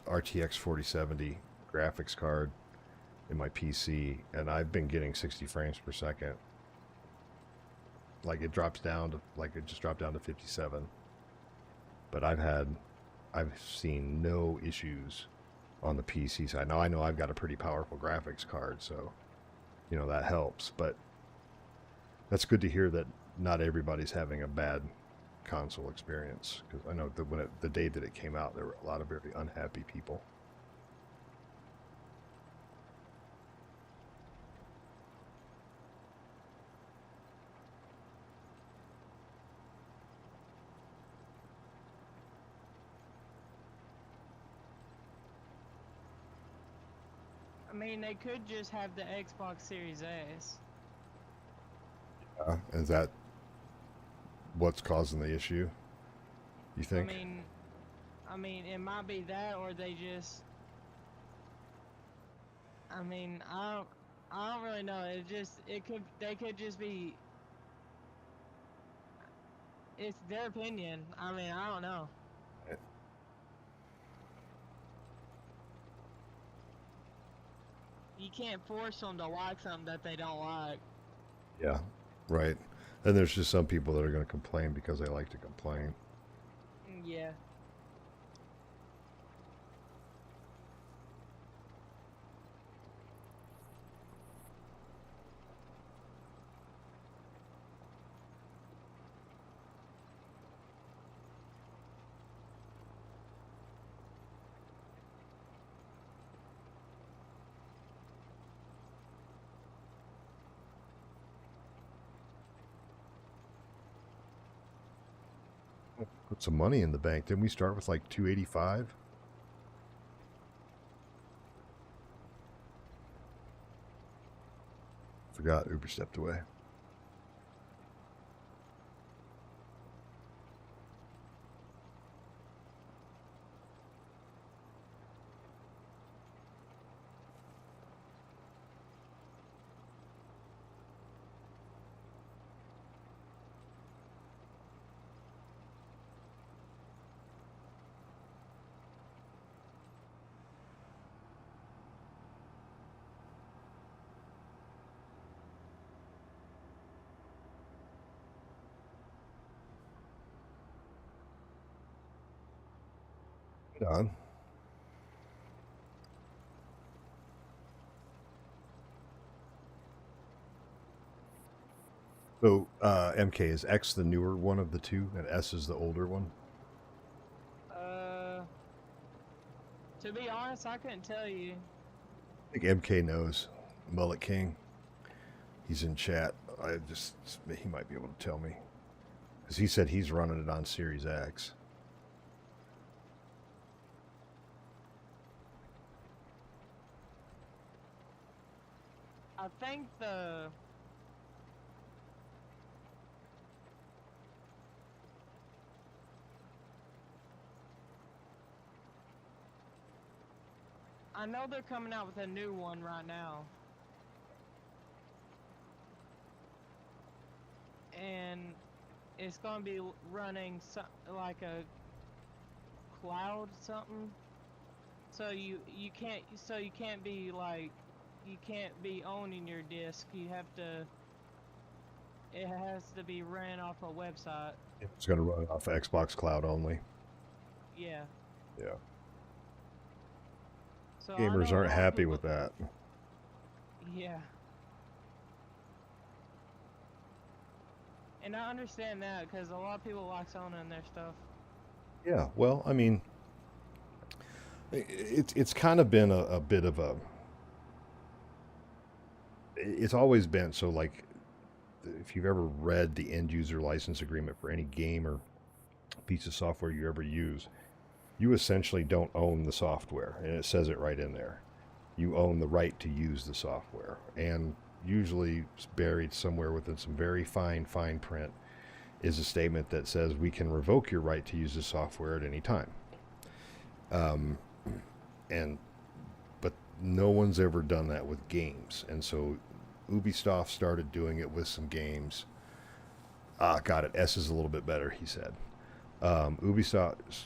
RTX 4070 graphics card in my PC, and I've been getting 60 frames per second. Like it just dropped down to 57. But I've seen no issues on the PC side. Now I know I've got a pretty powerful graphics card, so that helps. But that's good to hear that not everybody's having a bad console experience, because I know that the day that it came out, there were a lot of very unhappy people. I mean, they could just have the Xbox Series S. Is that what's causing the issue, you think? I mean, it might be that, or they just. I mean, I don't really know. They could just be. It's their opinion. I mean, I don't know. You can't force them to like something that they don't like. Yeah, right. And there's just some people that are going to complain because they like to complain. Yeah. Put some money in the bank. Didn't we start with like 285? Forgot Uber stepped away. On. So, MK, is X the newer one of the two, and S is the older one? To be honest, I couldn't tell you. I think MK knows. Mullet King. He's in chat. He might be able to tell me. Because he said he's running it on Series X. I think I know they're coming out with a new one right now. And it's going to be running like a cloud something. So you can't be like, you can't be owning your disc. It has to be ran off a website. It's going to run off Xbox Cloud only. Yeah. Yeah. So Gamers aren't happy with that. Yeah. And I understand that, because a lot of people like owning their stuff. Yeah, well, I mean, it's kind of been a bit of a... It's always been, so like, if you've ever read the end user license agreement for any game or piece of software you ever use, you essentially don't own the software, and it says it right in there. You own the right to use the software, and usually it's buried somewhere within some very fine print is a statement that says we can revoke your right to use the software at any time. And but no one's ever done that with games, and so Ubisoft started doing it with some games. Got it. S is a little bit better, he said. Ubisoft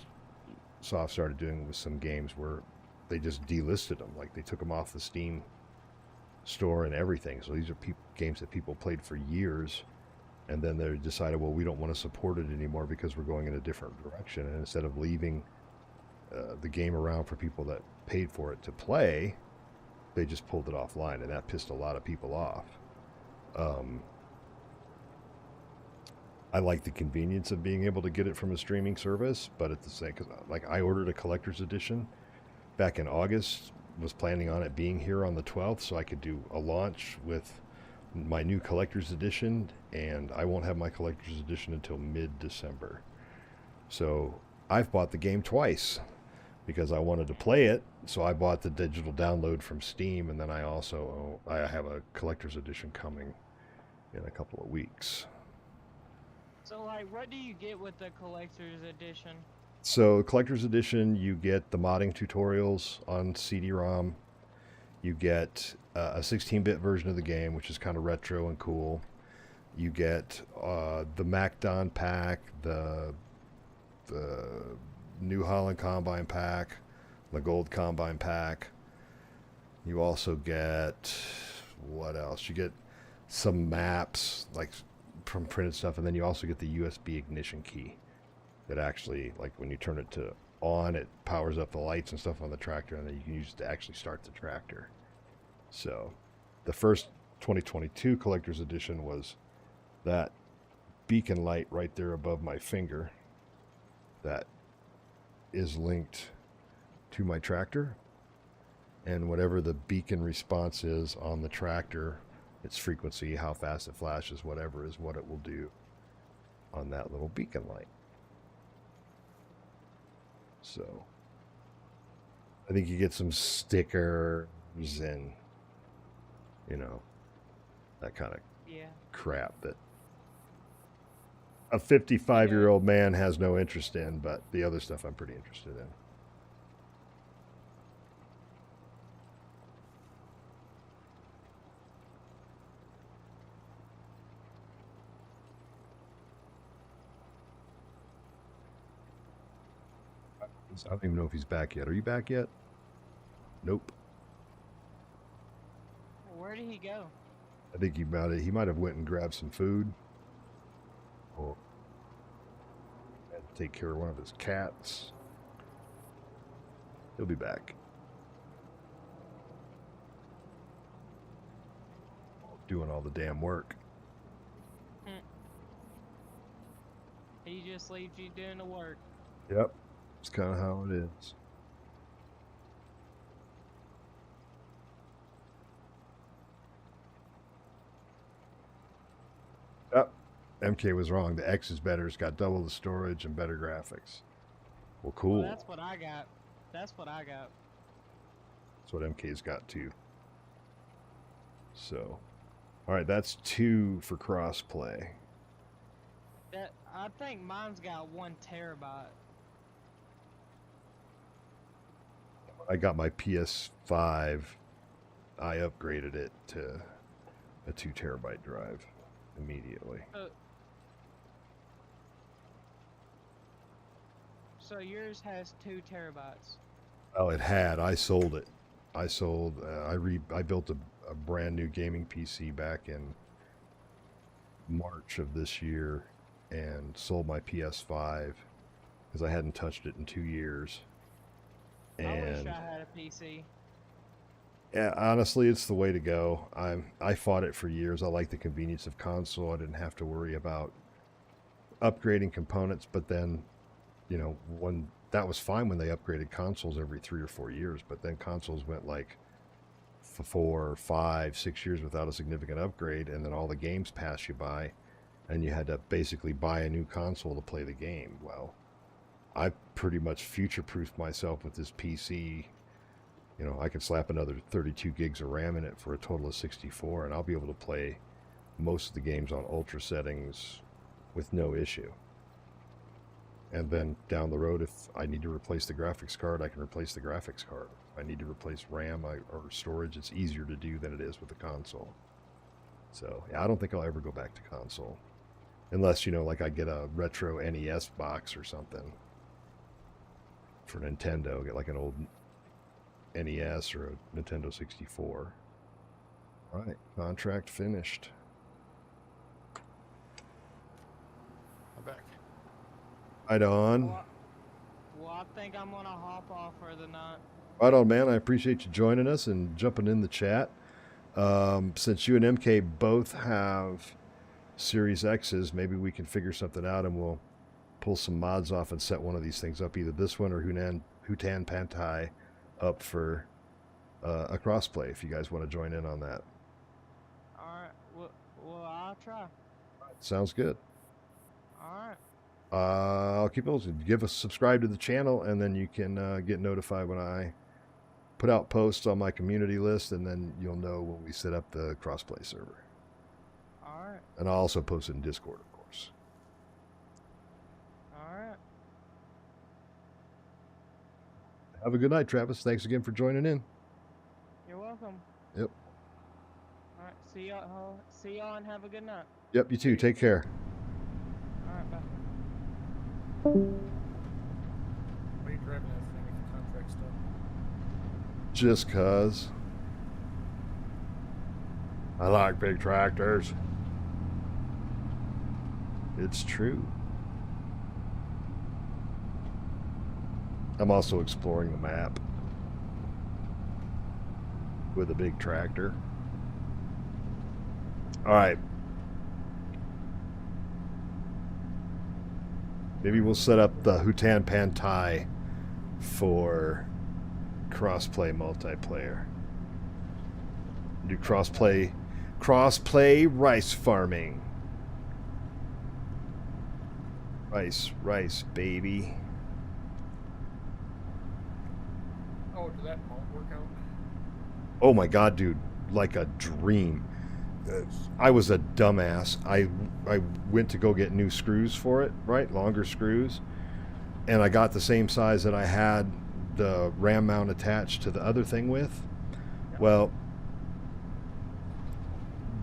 started doing it with some games where they just delisted them, like they took them off the Steam store and everything. So these are games that people played for years, and then they decided, well, we don't want to support it anymore because we're going in a different direction. And instead of leaving the game around for people that paid for it to play, they just pulled it offline, and that pissed a lot of people off. I like the convenience of being able to get it from a streaming service, but at the same, cause like I ordered a collector's edition back in August, was planning on it being here on the 12th, so I could do a launch with my new collector's edition, and I won't have my collector's edition until mid-December. So I've bought the game twice because I wanted to play it, so I bought the digital download from Steam, and then I also I have a collector's edition coming in a couple of weeks. So, like, what do you get with the collector's edition? So, collector's edition, you get the modding tutorials on CD-ROM. You get a 16-bit version of the game, which is kind of retro and cool. You get the MacDon pack, the New Holland Combine pack, the Gold Combine pack. You also get, what else? You get some maps, like from printed stuff, and then you also get the USB ignition key that actually, like when you turn it to on, it powers up the lights and stuff on the tractor, and then you can use it to actually start the tractor. So the first 2022 collector's edition was that beacon light right there above my finger that is linked to my tractor, and whatever the beacon response is on the tractor, its frequency, how fast it flashes, whatever, is what it will do on that little beacon light. So I think you get some stickers and, you know, that kind of crap that a 55-year-old man has no interest in, but the other stuff I'm pretty interested in. I don't even know if he's back yet. Are you back yet? Nope. Where did he go? I think he might have went and grabbed some food, or had to take care of one of his cats. He'll be back. Doing all the damn work. He just leaves you doing the work. Yep. It's kind of how it is. Yep. MK was wrong. The X is better. It's got double the storage and better graphics. Well, cool. Well, that's what I got. That's what MK's got too. So, all right, that's 2 for crossplay. I think mine's got 1 terabyte. I got my PS5. I upgraded it to a 2 terabyte drive immediately. So yours has 2 terabytes. Oh, it had. I sold it. I built a brand new gaming PC back in March of this year and sold my PS5 because I hadn't touched it in 2 years. And I wish I had a PC. Yeah, honestly, it's the way to go. I fought it for years. I like the convenience of console. I didn't have to worry about upgrading components. But then, you know, that was fine when they upgraded consoles every 3 or 4 years. But then consoles went like 4, 5, 6 years without a significant upgrade, and then all the games pass you by, and you had to basically buy a new console to play the game. Well, I pretty much future-proofed myself with this PC. You know, I can slap another 32 gigs of RAM in it for a total of 64, and I'll be able to play most of the games on ultra settings with no issue. And then down the road, if I need to replace the graphics card, I can replace the graphics card. If I need to replace RAM or storage, it's easier to do than it is with the console. So, yeah, I don't think I'll ever go back to console. Unless, you know, like I get a retro NES box or something for Nintendo. Get like an old NES or a Nintendo 64. All right, contract finished. I'm back. Right on. Well, I think I'm gonna hop off for the night. Right on, man. I appreciate you joining us and jumping in the chat. Since you and MK both have Series X's, maybe we can figure something out and we'll pull some mods off and set one of these things up, either this one or Hutan Pantai up for a crossplay if you guys want to join in on that. Alright, well, I'll try. Sounds good. Alright. I'll keep those. Give us subscribe to the channel, and then you can get notified when I put out posts on my community list, and then you'll know when we set up the crossplay server. Alright. And I'll also post it in Discord, of course. Alright. Have a good night, Travis. Thanks again for joining in. You're welcome. Yep. Alright, see y'all and have a good night. Yep, you too. Take care. Alright, bye. Why are you driving that thing with the contract stuff? Just 'cause I like big tractors. It's true. I'm also exploring the map with a big tractor. All right. Maybe we'll set up the Hutan Pantai for crossplay multiplayer. Do crossplay rice farming. Rice, baby. Oh, did that malt work out? Oh my god, dude, like a dream. I was a dumbass. I went to go get new screws for it, right? Longer screws. And I got the same size that I had the ram mount attached to the other thing with. Yep. Well,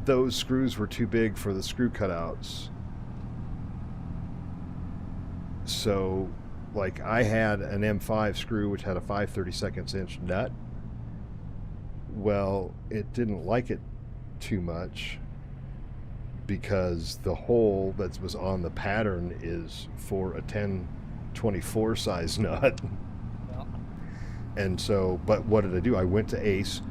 those screws were too big for the screw cutouts. So, like, I had an M5 screw which had a 5/32 inch nut. Well, it didn't like it too much because the hole that was on the pattern is for a 1024 size nut. Yeah. And so, but what did I do? I went to Ace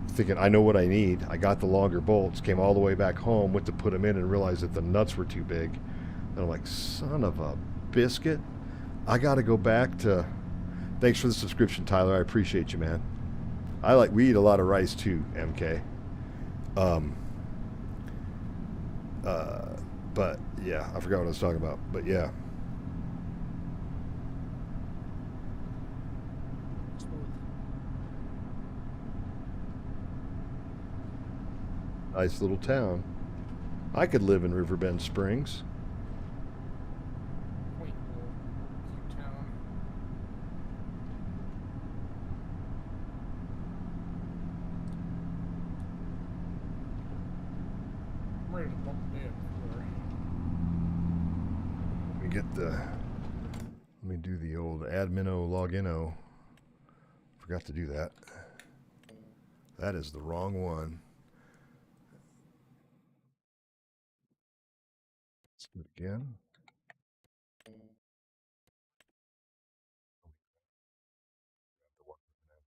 thinking I know what I need. I got the longer bolts, came all the way back home, went to put them in and realized that the nuts were too big. And I'm like, son of a biscuit. I got to go back to... Thanks for the subscription, Tyler. I appreciate you, man. We eat a lot of rice too, MK. But yeah, I forgot what I was talking about. But yeah. Smooth. Nice little town. I could live in Riverbend Springs. Quaint little cute town. I'm ready to bump the day up floor. Let me do the old admino logino. Forgot to do that. That is the wrong one. Let's do it again.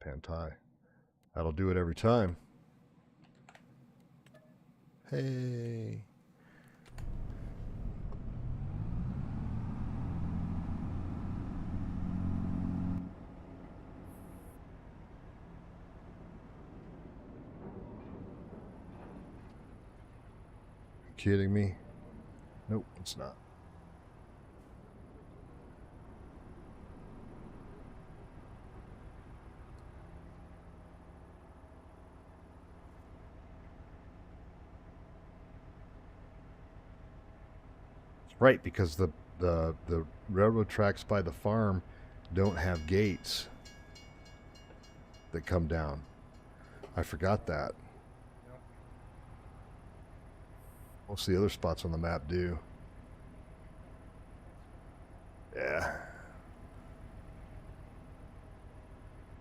Pantai. That'll do it every time. Hey. You kidding me? Nope, it's not. Right, because the railroad tracks by the farm don't have gates that come down. I forgot that. Yep. Most of the other spots on the map do. Yeah.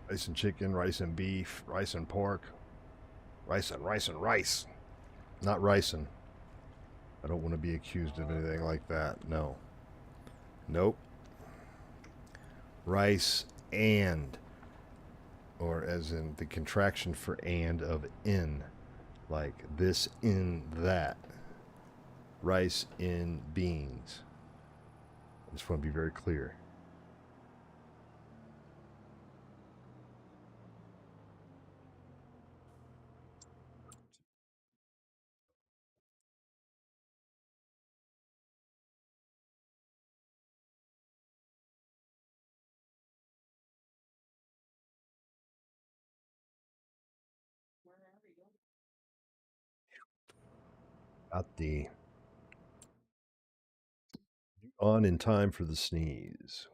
Rice and chicken, rice and beef, rice and pork, rice and rice and rice. Not ricin'. I don't want to be accused of anything like that. No. Nope. Rice and, or as in the contraction for and of in, like this in that. Rice in beans. I just want to be very clear. Where are you? Got the on in time for the sneeze.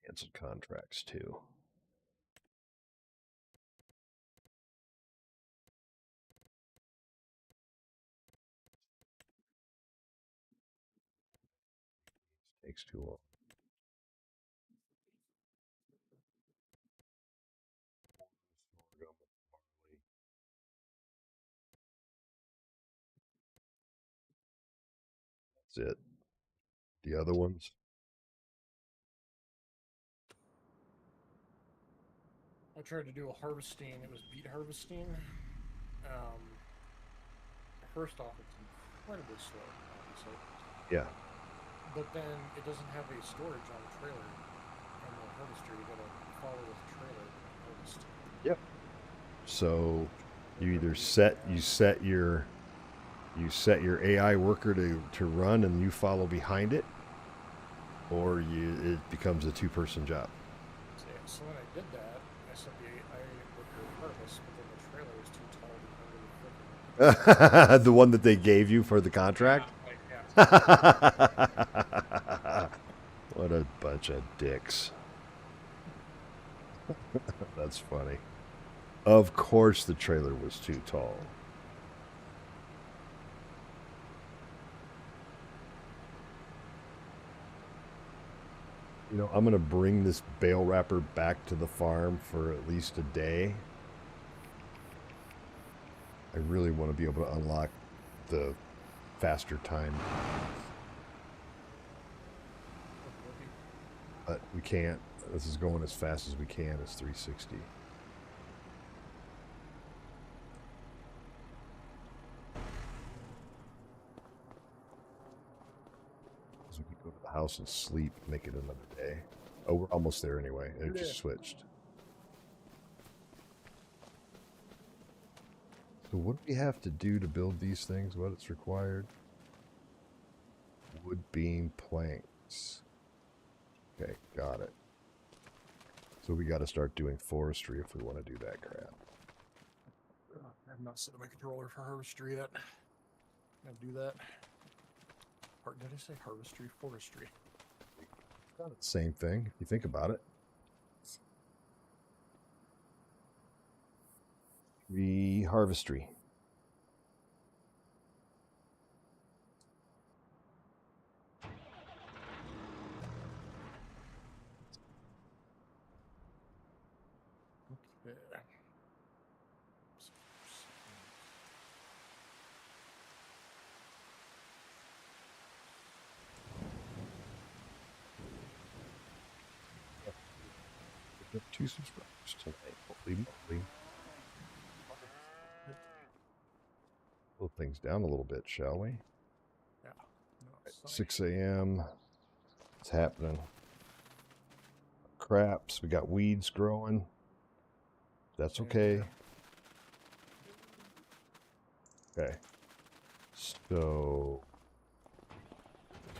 Canceled contracts too. Takes too long. That's it. The other ones, I tried to do a harvesting. It was beet harvesting. First off, it's incredibly slow, obviously. yeah. But then it doesn't have a storage on the trailer and the harvester. You gotta follow the trailer and harvest. Yep. So you either set your AI worker to run and you follow behind it, or it becomes a two-person job. So when I did that, I set the AI worker harvest, but then the trailer was too tall to under the foot. The one that they gave you for the contract? Yeah. What a bunch of dicks. That's funny. Of course the trailer was too tall. You know, I'm going to bring this bale wrapper back to the farm for at least a day. I really want to be able to unlock the faster time. But we can't. This is going as fast as we can. It's 360. So we could go to the house and sleep, make it another day. Oh, we're almost there anyway. It just switched. So what do we have to do to build these things? What it's required? Wood beam planks. Okay, got it. So we got to start doing forestry if we want to do that crap. I've not set up my controller for harvestry yet. I'll do that. Did I say harvestry? Forestry. Kind of the same thing if you think about it. Harvestry. Okay. Got 2 subscribers tonight. Holy moly. Slow things down a little bit, shall we? Yeah. No, it's fine. 6 a.m. It's happening. Craps. We got weeds growing. That's okay. Okay. So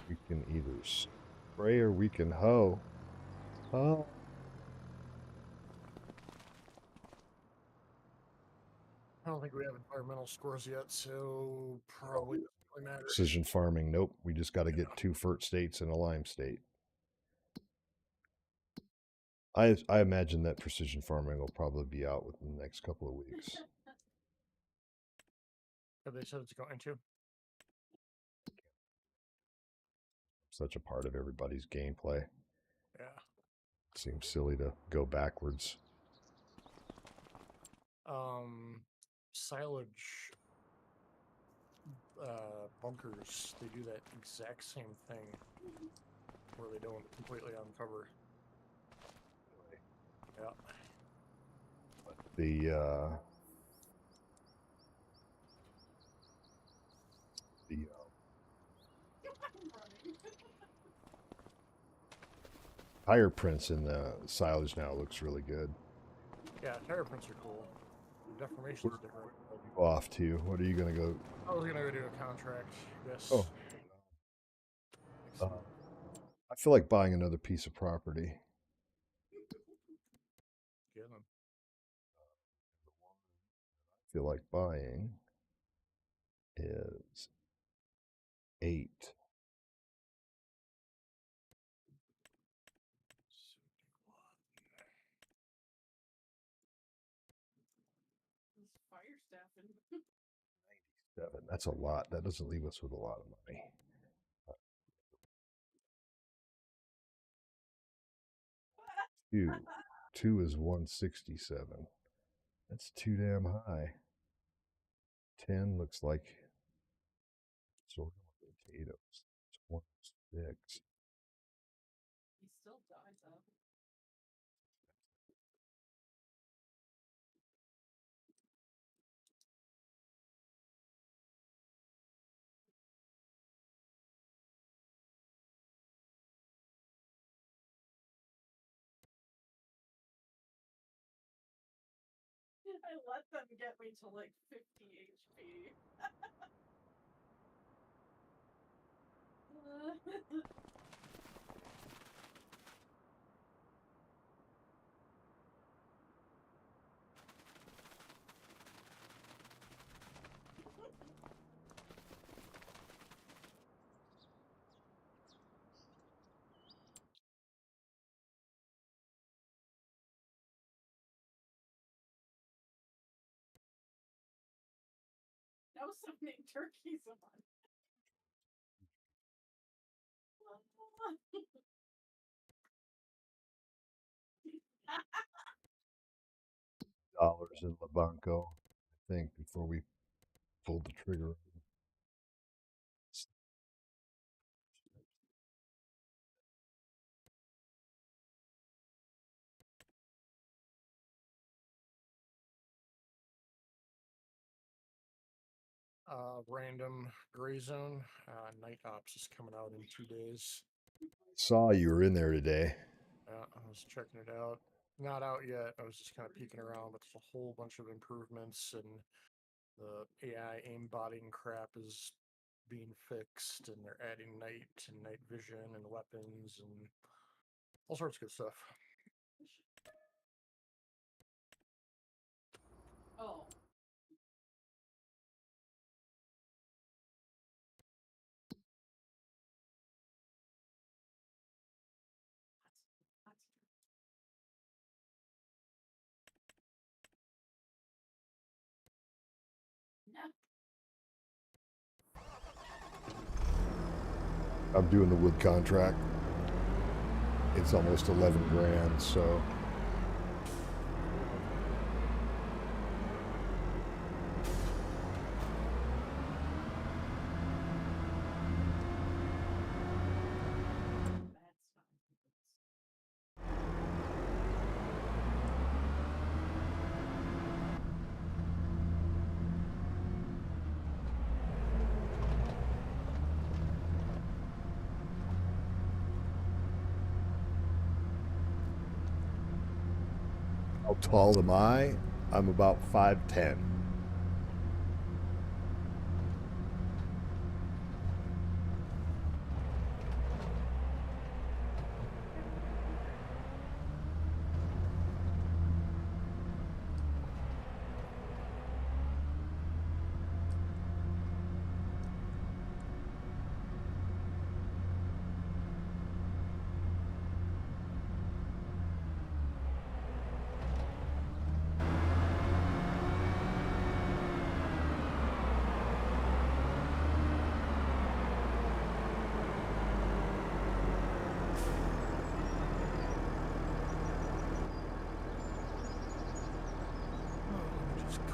We can either spray or we can hoe. Oh. I don't think we have environmental scores yet, so probably doesn't really matter. Precision farming, nope. We just got to get 2 FERT states and a lime state. I imagine that precision farming will probably be out within the next couple of weeks. Have they said it's going to? Such a part of everybody's gameplay. Yeah. Seems silly to go backwards. Silage bunkers, they do that exact same thing where they don't completely uncover. Yeah. The tire prints in the silage now looks really good. Yeah, tire prints are cool. Deformation's different. Off to, what are you gonna go? I was gonna go do a contract. Yes. Oh. I feel like buying another piece of property. Get them. I feel like buying is 8. Fire staffing. 97. That's a lot. That doesn't leave us with a lot of money. 2 is 167. That's too damn high. 10 looks like sort of potatoes. 26. He still died though. I let them get me to like 50 HP. No summoning turkeys on. Dollars in Labanco, I think, before we pulled the trigger. Random gray zone. Night ops is coming out in 2 days. Saw you were in there today. I was checking it out. Not out yet. I was just kind of peeking around, but there's a whole bunch of improvements, and the AI aimbotting crap is being fixed, and they're adding night and night vision and weapons and all sorts of good stuff. Oh. No. I'm doing the wood contract. It's almost 11 grand, so how tall am I? I'm about 5'10".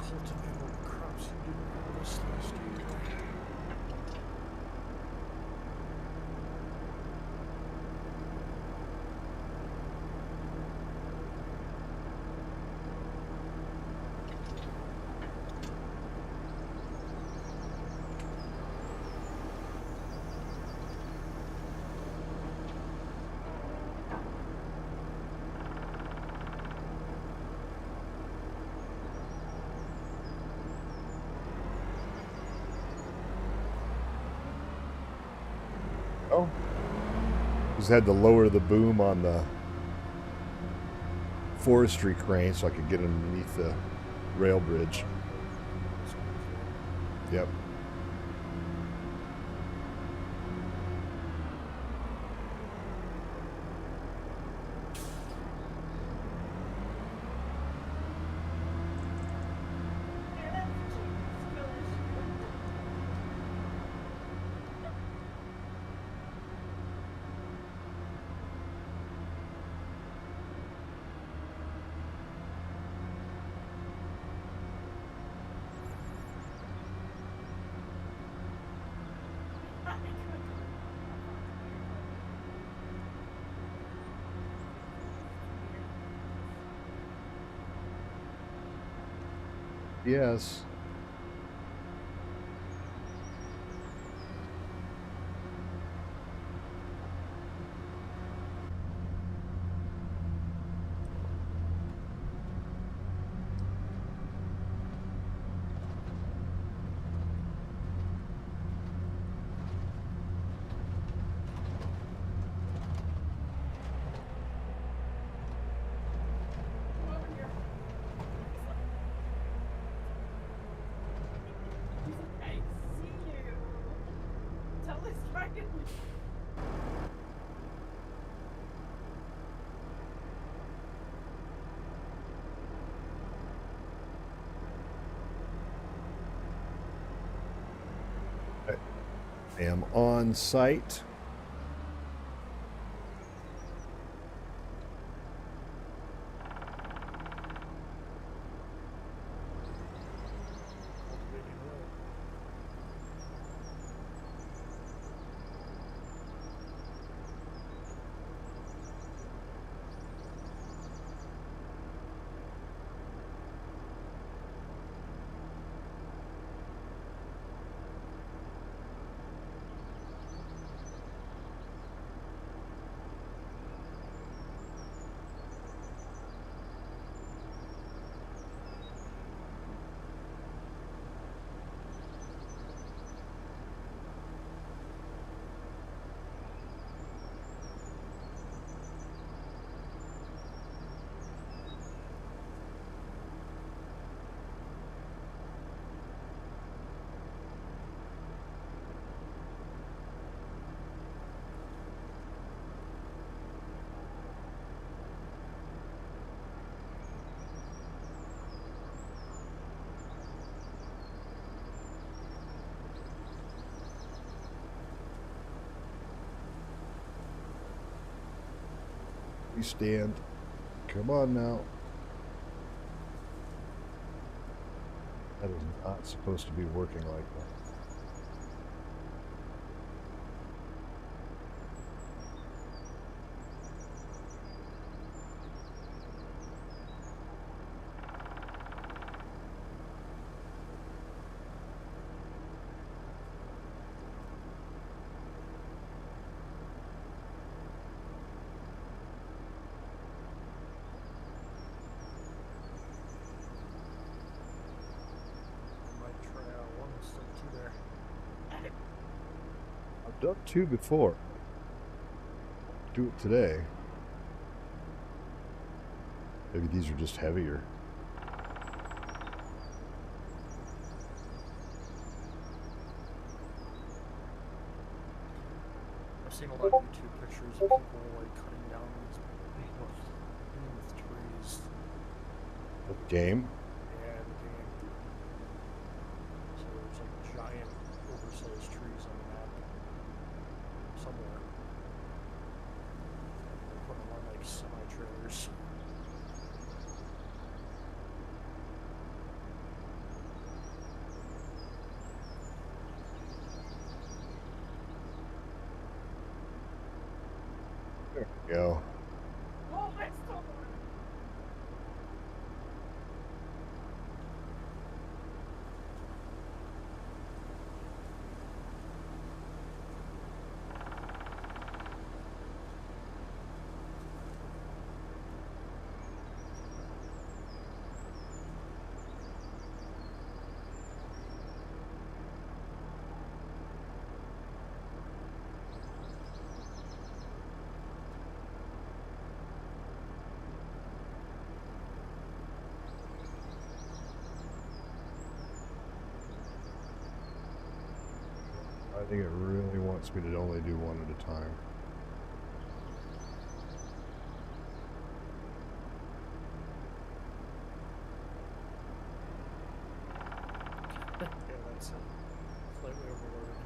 cultivate all the crops you didn't harvest last year. Oh. Just had to lower the boom on the forestry crane so I could get underneath the rail bridge. Yep. Yeah, that's a skill issue. I couldn't. Yes. Come over here. He's like, I see you. Tell this dragon. I am on site. Cultivating wool. We stand. Come on now. That is not supposed to be working like that. I might try out one instead of two there. I've done two before. Do it today. Maybe these are just heavier. I've seen a lot of YouTube pictures of people like cutting down with trees. The game. Yeah, the game. So there's like giant, oversized trees on the map somewhere. They're putting them on like semi-trailers. Go. Oh, I still want it. I think it really wants me to only do one at a time. Yeah, that's slightly overloaded.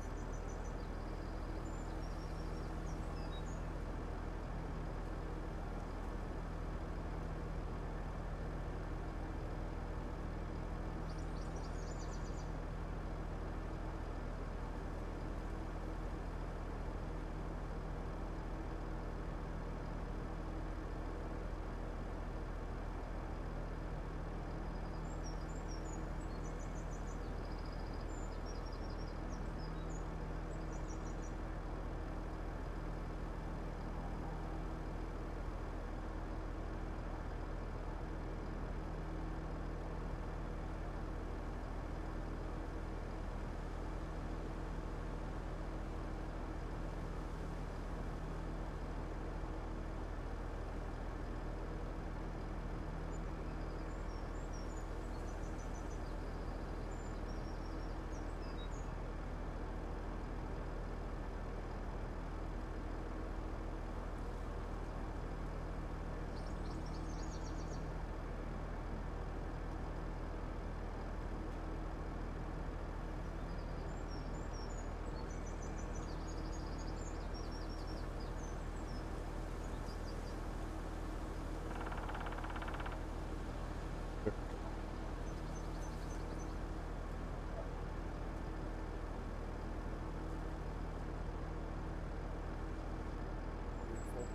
Beautiful.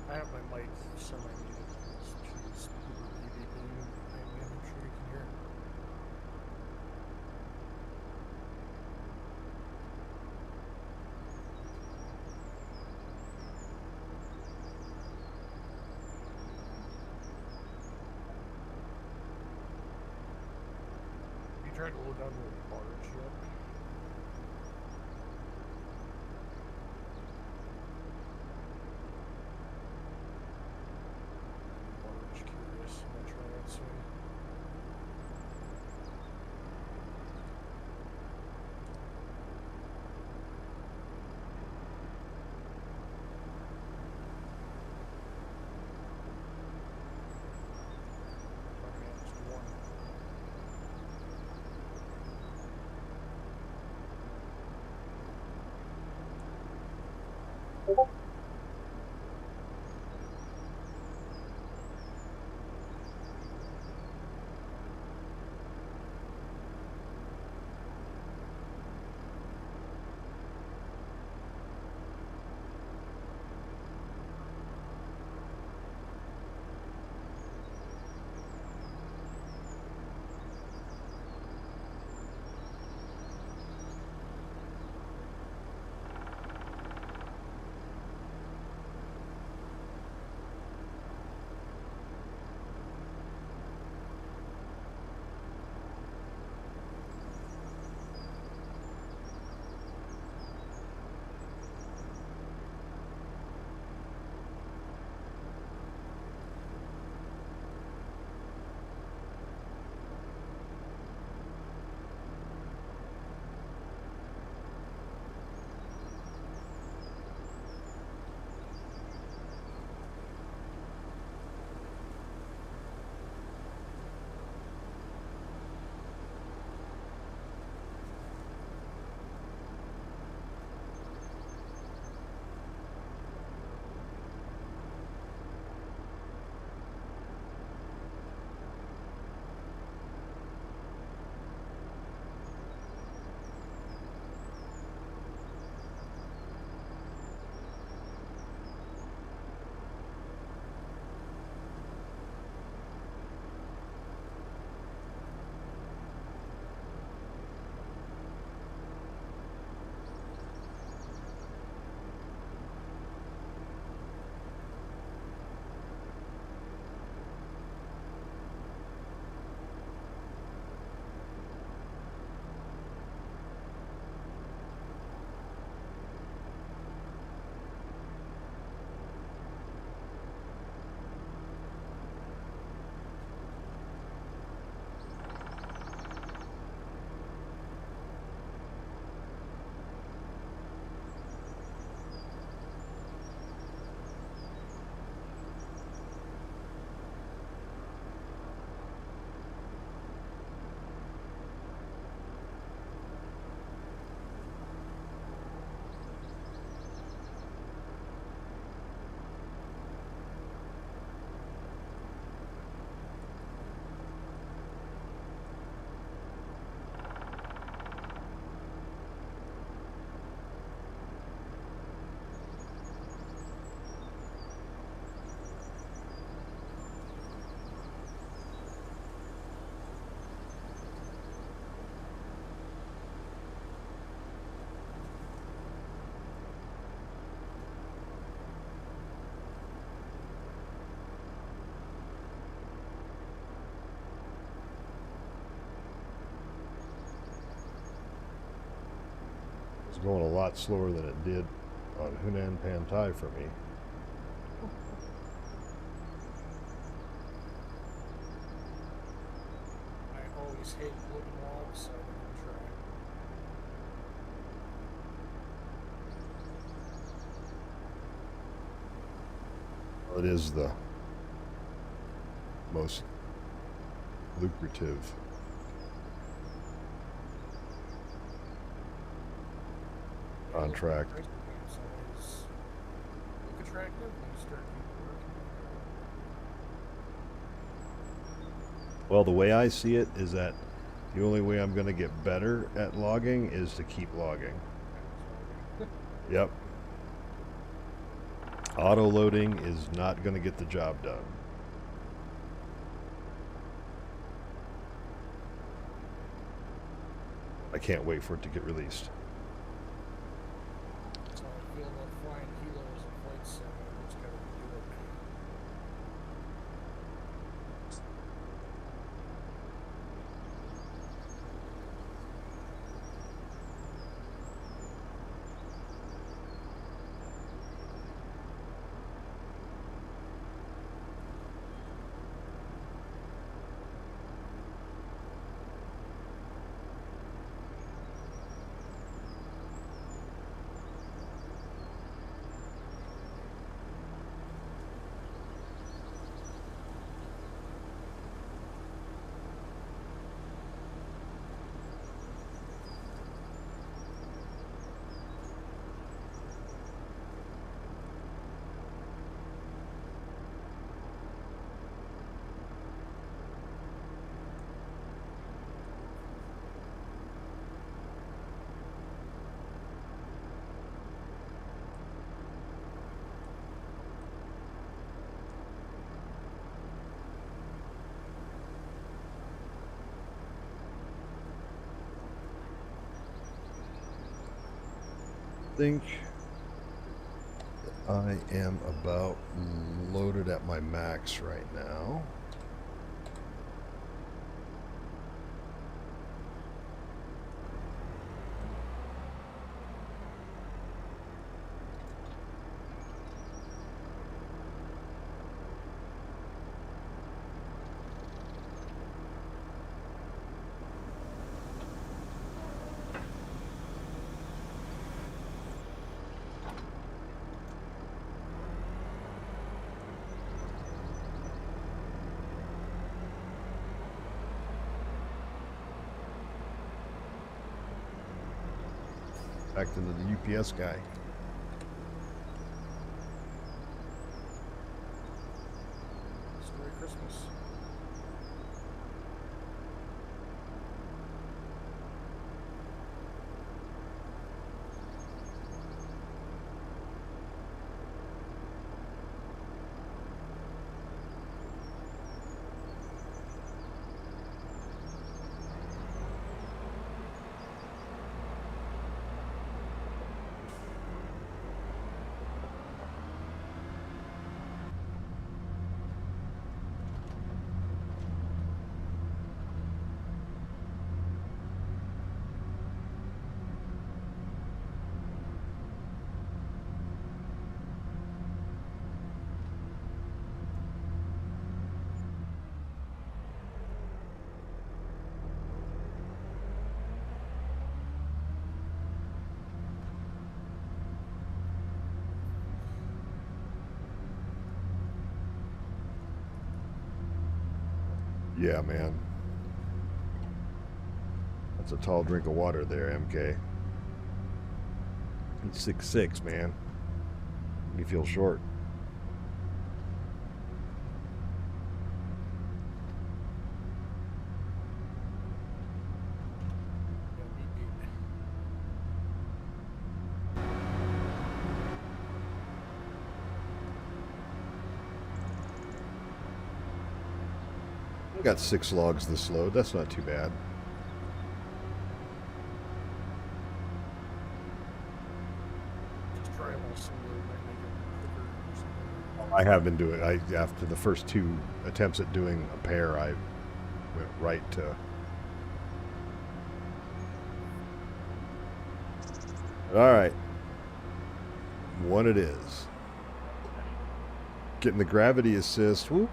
I have my mic semi-muted. She's beeping behind me. I'm sure you can hear. You tried to load down to a barge yet? Barge, curious. I'm gonna try that soon. I managed one. It's going a lot slower than it did on Hunan Pantai for me. I always hate wooden logs, so I'm gonna try. Well, it is the most lucrative contract. Price per camp's always look attractive when you start people working. Well, the way I see it is that the only way I'm going to get better at logging is to keep logging. Yep. Auto loading is not going to get the job done. I can't wait for it to get released. That's how I feel about flying kilos and flight sim. I just gotta do it. Think I am about loaded at my max right now. Back into the UPS guy. Merry Christmas. Yeah, man. That's a tall drink of water there, MK. It's 6'6", man. You feel short. Yeah, me beat. I got 6 logs this load. That's not too bad. Just try a little simulator, might make it quicker or something. I have been doing. After the first 2 attempts at doing a pair, I went right to All right. One it is. Getting the gravity assist. Whoop.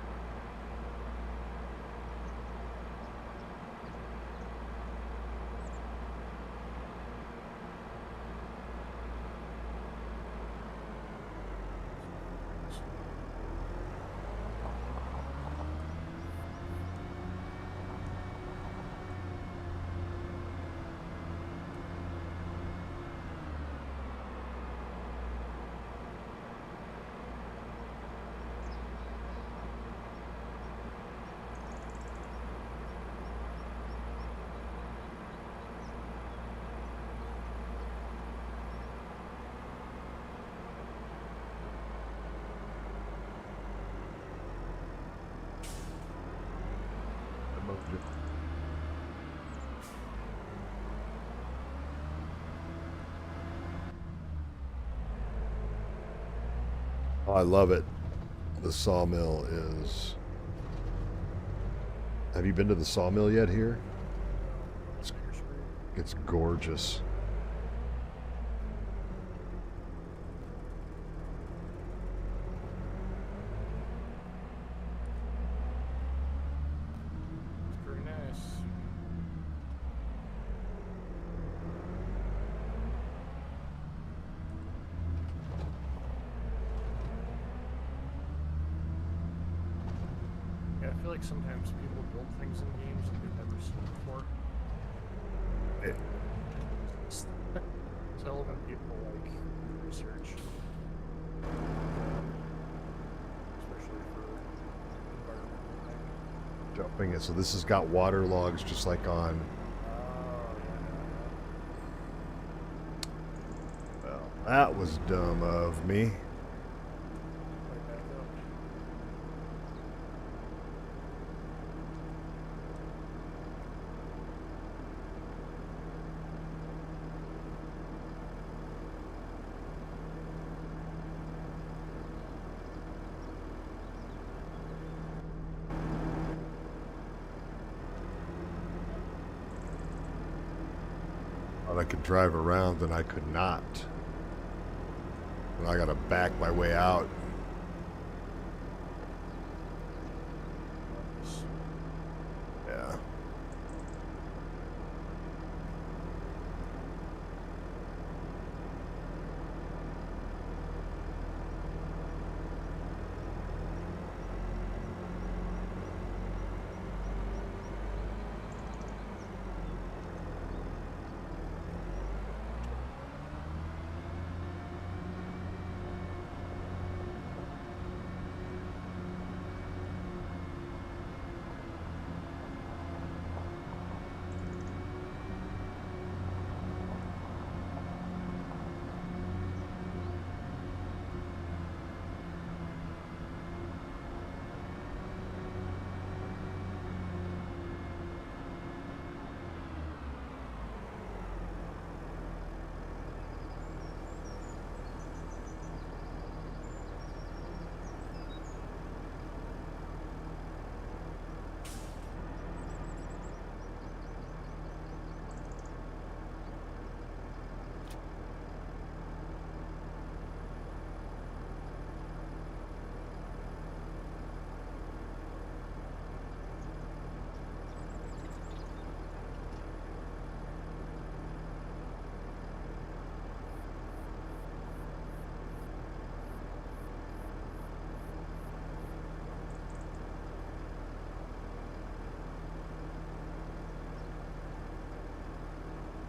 Oh, I love it. The sawmill is... Have you been to the sawmill yet here? It's gorgeous. Very nice. Yeah, I feel like sometimes people build things in games that they've never seen before. It, It's element people like research. Especially for environmental thing. jumping it. So this has got water logs just like on... Oh, yeah. Well, that was dumb of me. Right back up. Thought I could drive around, and I could not. And I gotta back my way out. Yeah.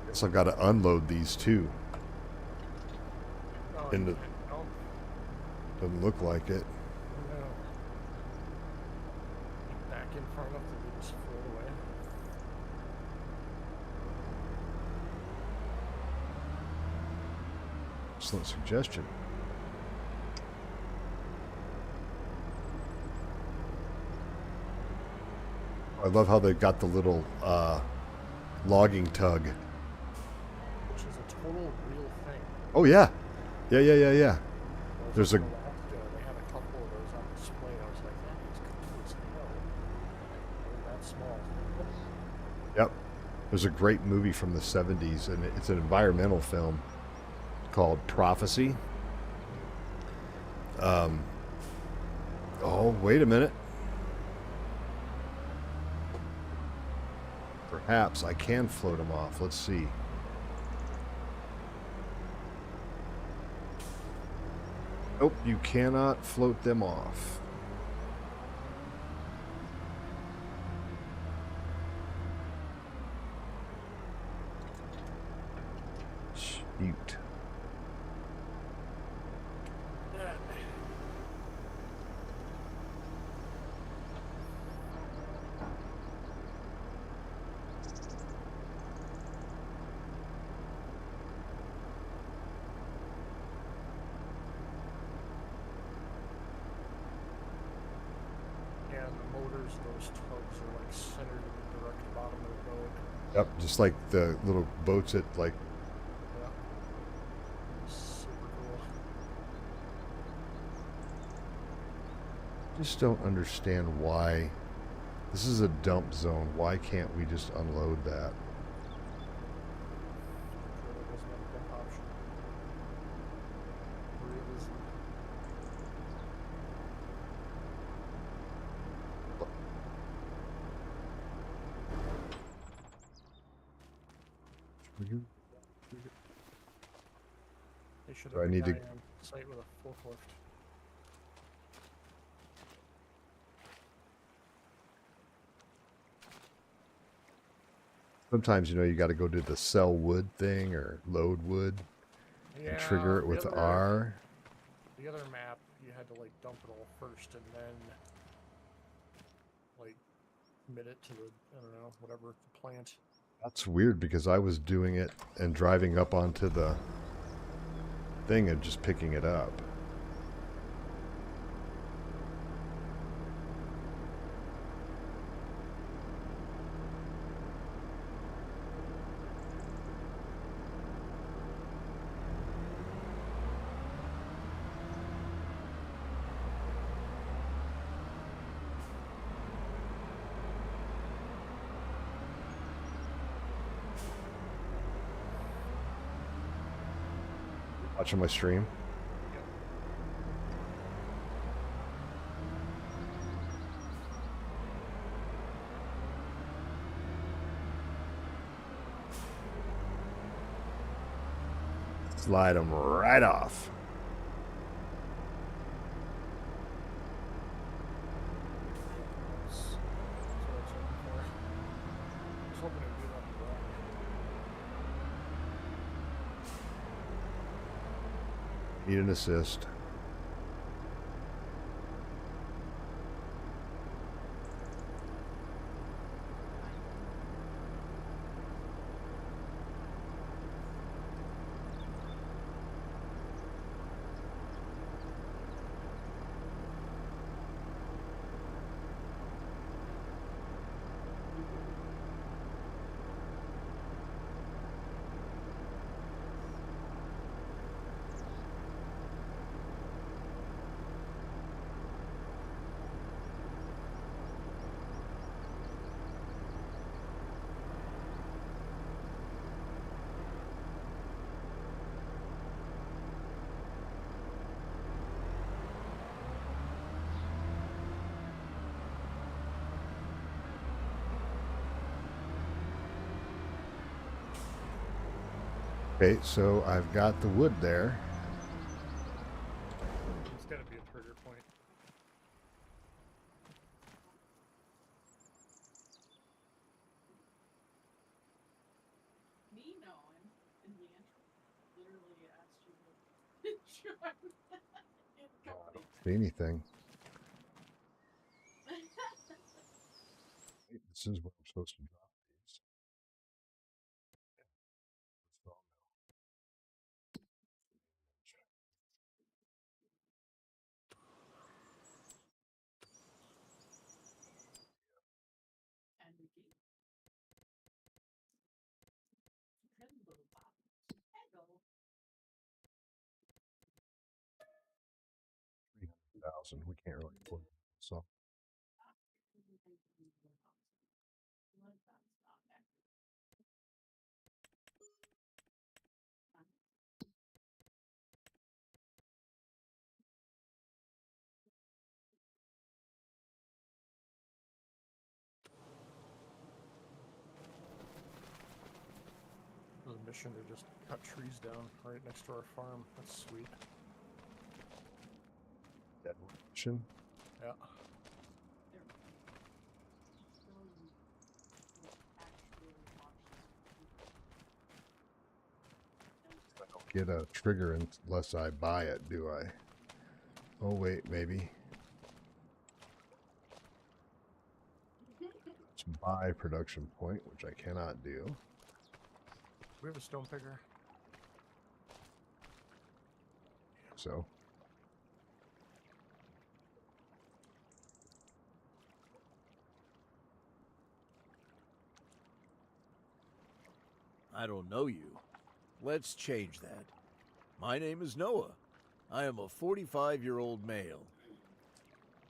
Guess I've got to unload these too. Oh, In the- you can't- oh, Doesn't look like it. no. Back in far enough that they just float away. Excellent suggestion. I love how they've got the little logging tug. Which is a total real thing. Oh yeah, yeah. I was There's in a- Alaska, they had a couple of those on display. I was like, that is cool as hell. They're that small. Yep. There's a great movie from the 70s, and it's an environmental film called Prophecy. Oh, wait a minute. Perhaps I can float them off. Let's see. Nope, you cannot float them off. Shoot. And the motors, those tugs are like centered in the direct bottom of the boat. Yep, just like the little boats at like. Yeah. Super cool. Just don't understand why. This is a dump zone. Why can't we just unload that? Really doesn't have a dump option. Really isn't. They should Do have I a need guy to- on site with a forklift. Sometimes, you know, you got to go do the sell wood thing or load wood and trigger it with the other, R. The other map, you had to like dump it all first and then like commit it to the, I don't know, whatever, the plant. That's weird because I was doing it and driving up onto the thing and just picking it up. Watching my stream. Slide them right off. That's what I was hoping for. I was hoping it would be like that. Need an assist. Okay, so I've got the wood there. It's gotta be a trigger point. Me knowing in the intro, literally asked you to join in company. See anything? Wait, this is what I'm supposed to drop these. And we gave hello, Bob. Hello. 300,000. We can't really afford it. So permission to just cut trees down right next to our farm. That's sweet. That permission? Yeah. There we go. So you like, actually watch this. I don't get a trigger unless I buy it, do I? Oh, wait, maybe. Let's buy production point, which I cannot do. We have a stone picker. So, I don't know you. Let's change that. My name is Noah. I am a 45-year-old male.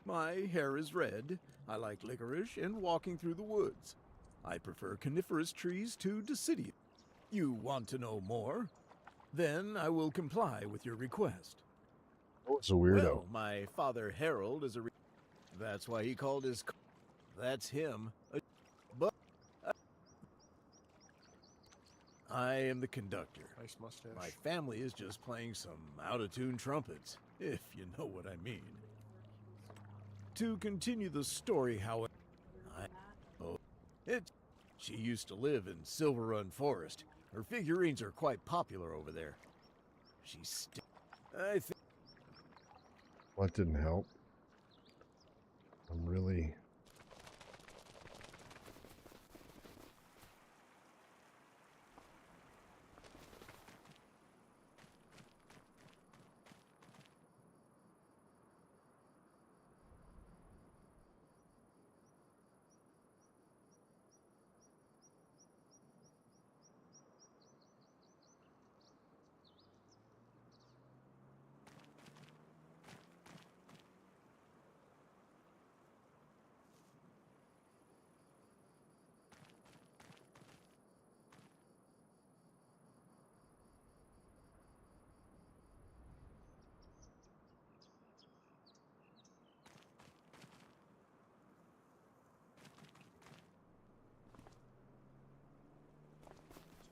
My hair is red. I like licorice and walking through the woods. I prefer coniferous trees to deciduous. You want to know more? Then I will comply with your request. oh, it's a weirdo. Well, my father Harold is a... That's why he called his... That's him. But... I am the conductor. Nice mustache. My family is just playing some out-of-tune trumpets, if you know what I mean. To continue the story, however, she used to live in Silver Run Forest. Her figurines are quite popular over there. I think... Well, that didn't help. I'm really...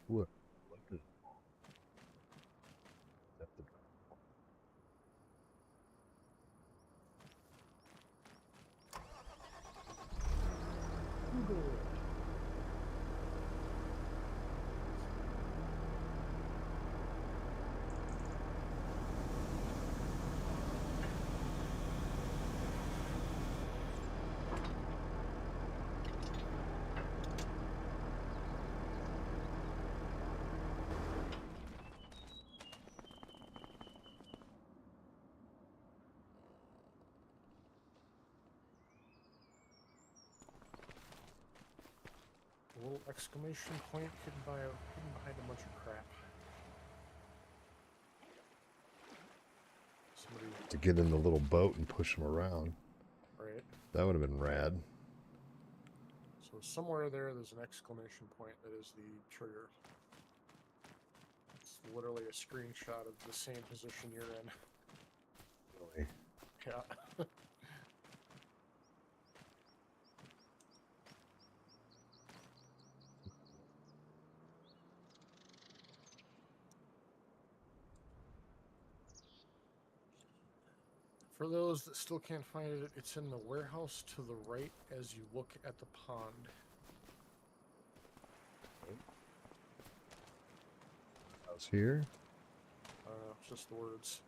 What? A little exclamation point hidden behind a bunch of crap. Somebody, To get in the little boat and push them around. right? That would have been rad. So somewhere there's an exclamation point that is the trigger. It's literally a screenshot of the same position you're in. Really. Yeah. For those that still can't find it, it's in the warehouse to the right as you look at the pond. House here. Just the words.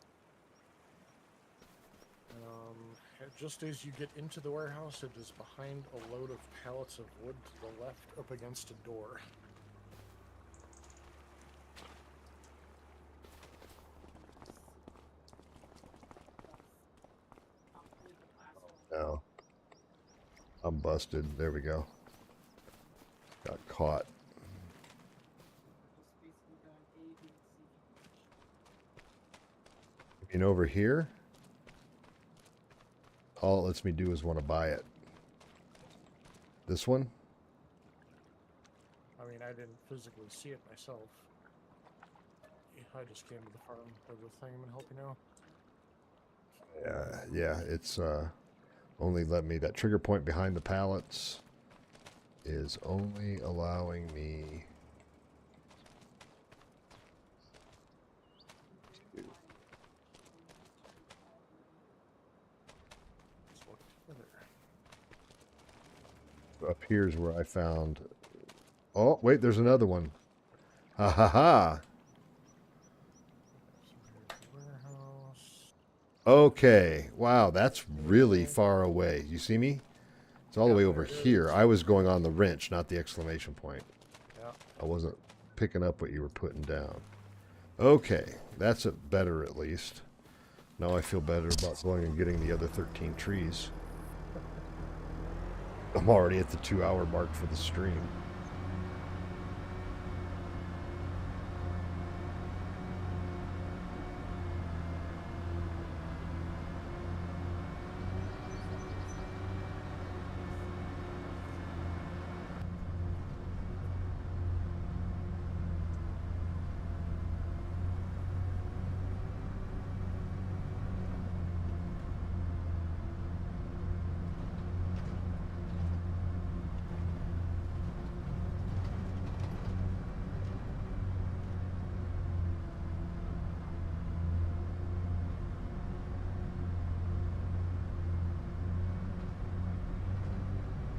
Just as you get into the warehouse, it is behind a load of pallets of wood to the left, up against a door. No. I'm busted. There we go. Got caught. Just basically going A, B, C. You mean over here? All it lets me do is want to buy it. This one? I mean, I didn't physically see it myself. I just came to the farm of the thing and help you now. Yeah, it's only let me, that trigger point behind the pallets is only allowing me up here is where I found. Oh, wait, there's another one. Ha ha ha. Warehouse. Okay. Wow, that's really far away. You see me? It's all the Yeah, way there over it here. is. I was going on the wrench, not the exclamation point. Yeah. I wasn't picking up what you were putting down. Okay, that's better at least. Now I feel better about going and getting the other 13 trees. I'm already at the 2-hour mark for the stream.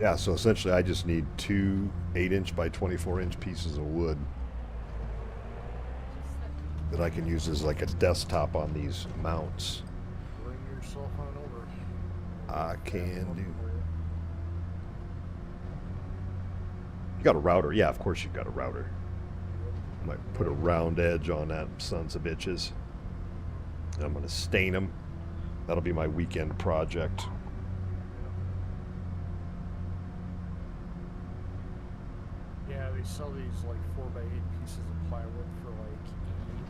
Yeah, so essentially I just need 2 8-inch by 24-inch pieces of wood that I can use as like a desktop on these mounts. Bring yourself on over. I can do. You got a router? Yeah, of course you've got a router. Might put a round edge on that sons of bitches. I'm gonna stain them. That'll be my weekend project. Yeah, they sell these like 4x8 pieces of plywood for like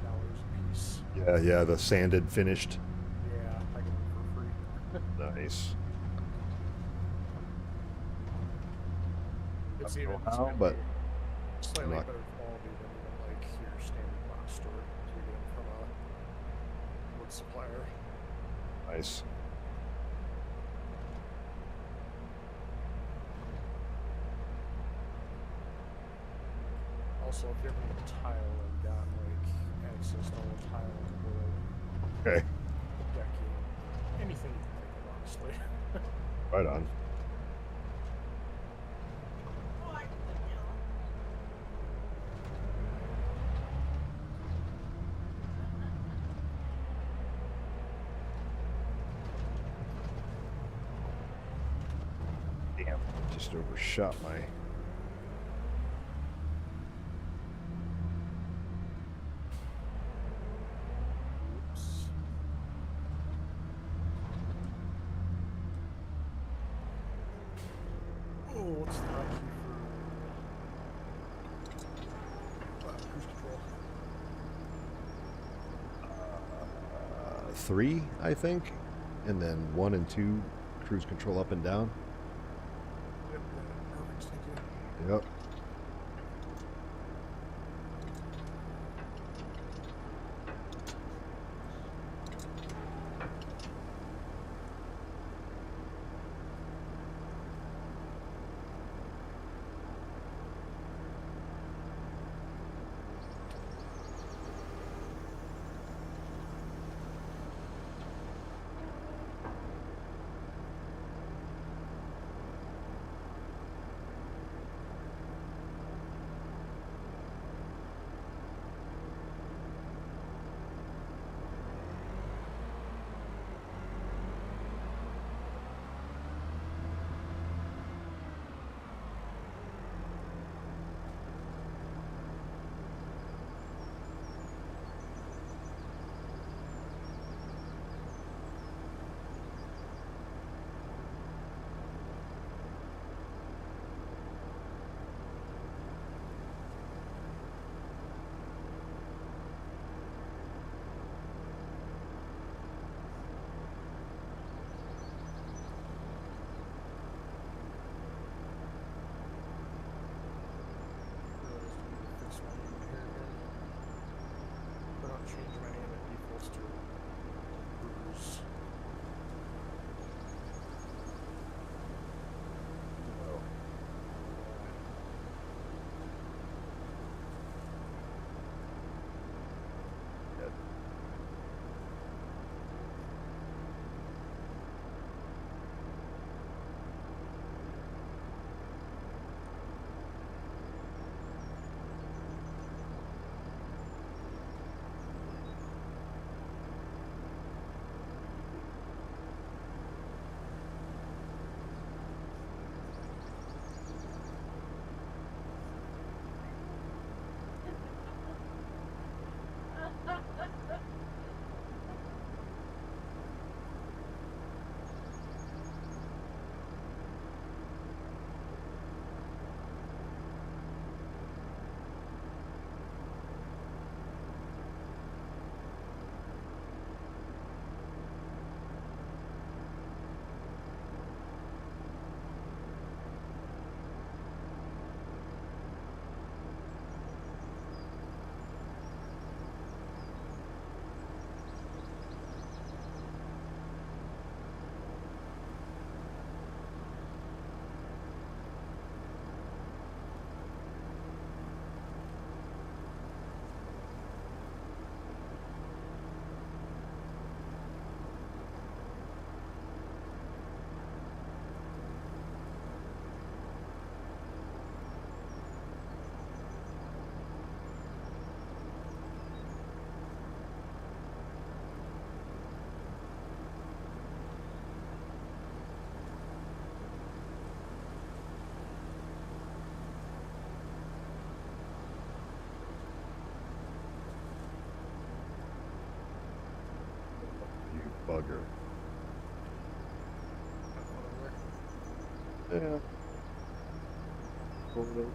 $8 a piece. Yeah, the sanded finished. Yeah, I get them for free. Nice. It's I don't even know how, but slightly not- better quality than even like your standard box store. You get them from a wood supplier. Nice. Also, if you ever need tile, I've got like access to all the tile in the world. Okay, Decking, anything you can think of, honestly. right on. Oh, I can live yellow. Damn, just overshot my. Oops. Oh, what's the hotkey for cruise control? 3, I think, and then 1 and 2 cruise control up and down. Yep, perfect, thank you. Yep. bugger. Got one over there. Yeah. Sort of.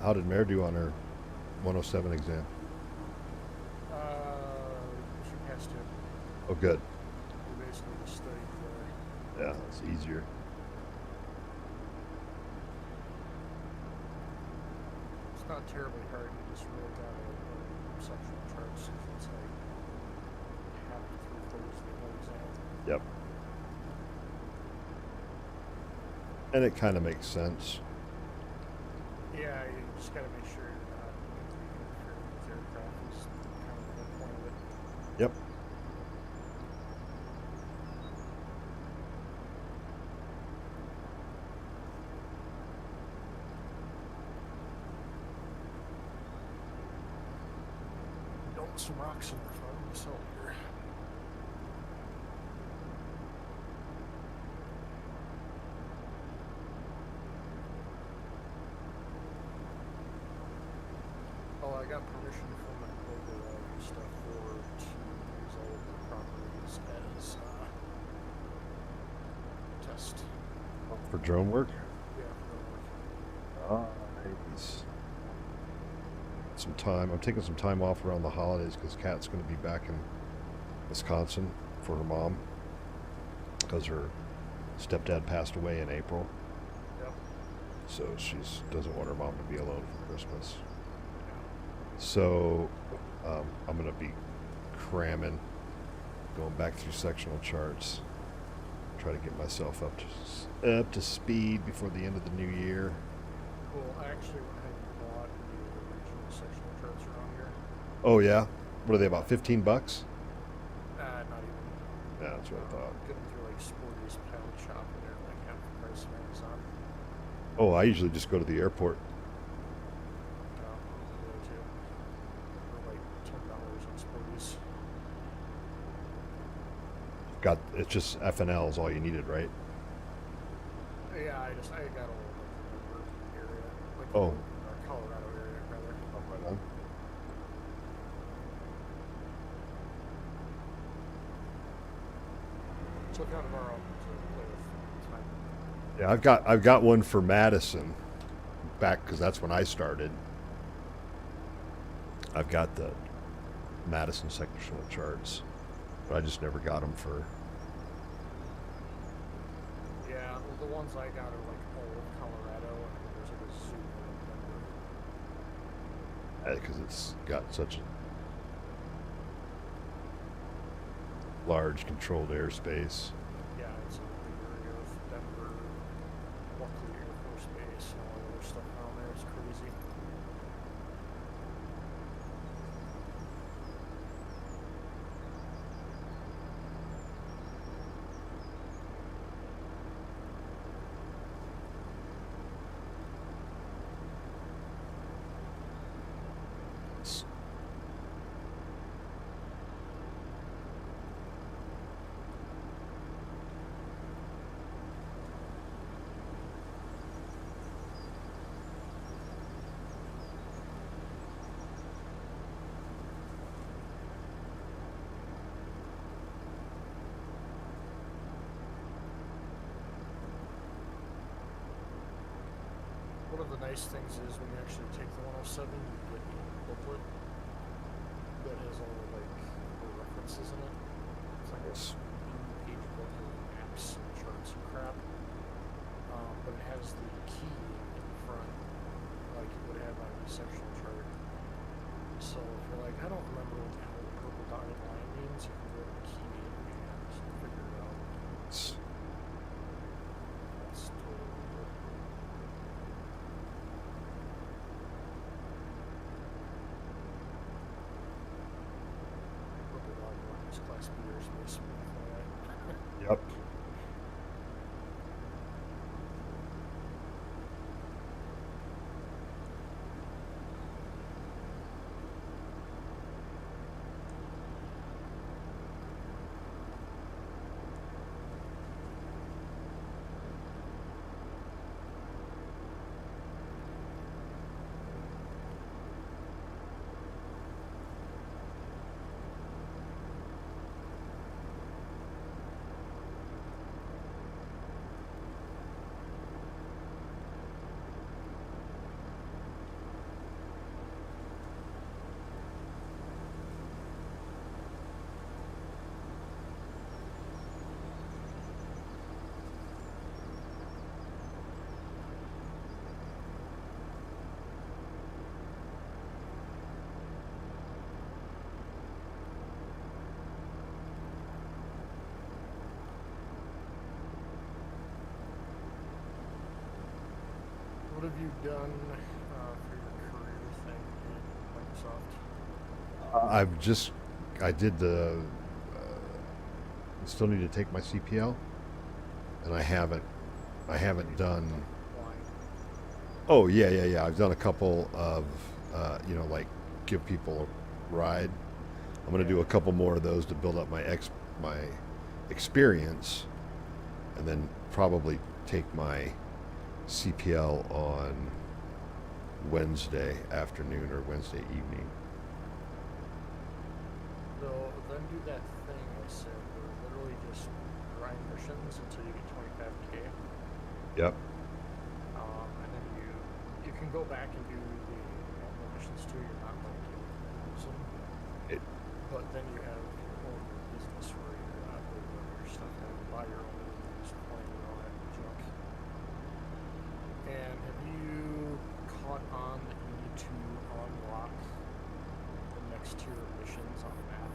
How did Mare do on her 107 exam? She passed it. Oh, good. We basically just studied there. Yeah, it's easier. It's not terribly hard. You just really got to learn sectional charts. It's like half to 3/4 of the whole exam. Yep. And it kind of makes sense. Yeah, you just got to make sure you're not interfering with aircraft. Is kind of the point of it. Yep. Dump some rocks in the front of the cylinder. Oh, I got permission from my local stuff for to use all of the properties as test. For drone work? Yeah, for work. Nice. Some time. I'm taking some time off around the holidays because Kat's going to be back in Wisconsin for her mom because her stepdad passed away in April. Yep. So she doesn't want her mom to be alone for Christmas. So I'm going to be cramming, going back through sectional charts, try to get myself up to speed before the end of the new year. Cool. I actually went ahead and bought the original sectional charts around here. Oh yeah, what are they, about $15? Not even. Yeah, that's what I thought. Get them through like Sporty's Pallet Shop, and they're like half the price of Amazon. Oh, I usually just go to the airport. Really too. For like $10 on Sporty's. It's just FNL is all you needed, right? Yeah, I got all of like the Riverbend area, like Oh. Colorado area rather. Oh, right on. So kind of our own to play with time. Yeah, I've got one for Madison back because that's when I started. I've got the Madison sectional charts, but I just never got them for. Yeah, well, the ones I got are like all of Colorado, and then there's like a zoo in Denver. Because it's got such a large controlled airspace. Yeah, it's a big area of Denver. Luckily, Air Force Base and all the other stuff around there is crazy. One of the nice things is when you actually take the 107, you get a booklet that has all the references in it. It's like a page book of maps and charts and crap. But it has the key in front, like you would have on a sectional chart. So if you're like, I don't remember what the hell the purple dotted line means, you can go to the key and figure it out. That's totally cool. Purple dotted line is Class B airspace. Yep. What have you done for your career thing in Microsoft? I did the, I still need to take my CPL, and I haven't done, Why? oh yeah, I've done a couple of, like give people a ride. I'm going to do a couple more of those to build up my experience, and then probably take my CPL on Wednesday afternoon or Wednesday evening. So then do that thing I said, where literally just grind missions until you get 25k. Yep. And then you can go back and do the normal missions too. You're not like you lose them. But then you have your own business where you're not holding up your stuff and buy your own used plane and all that junk. And have you caught on that you need to unlock the next tier of missions on the map?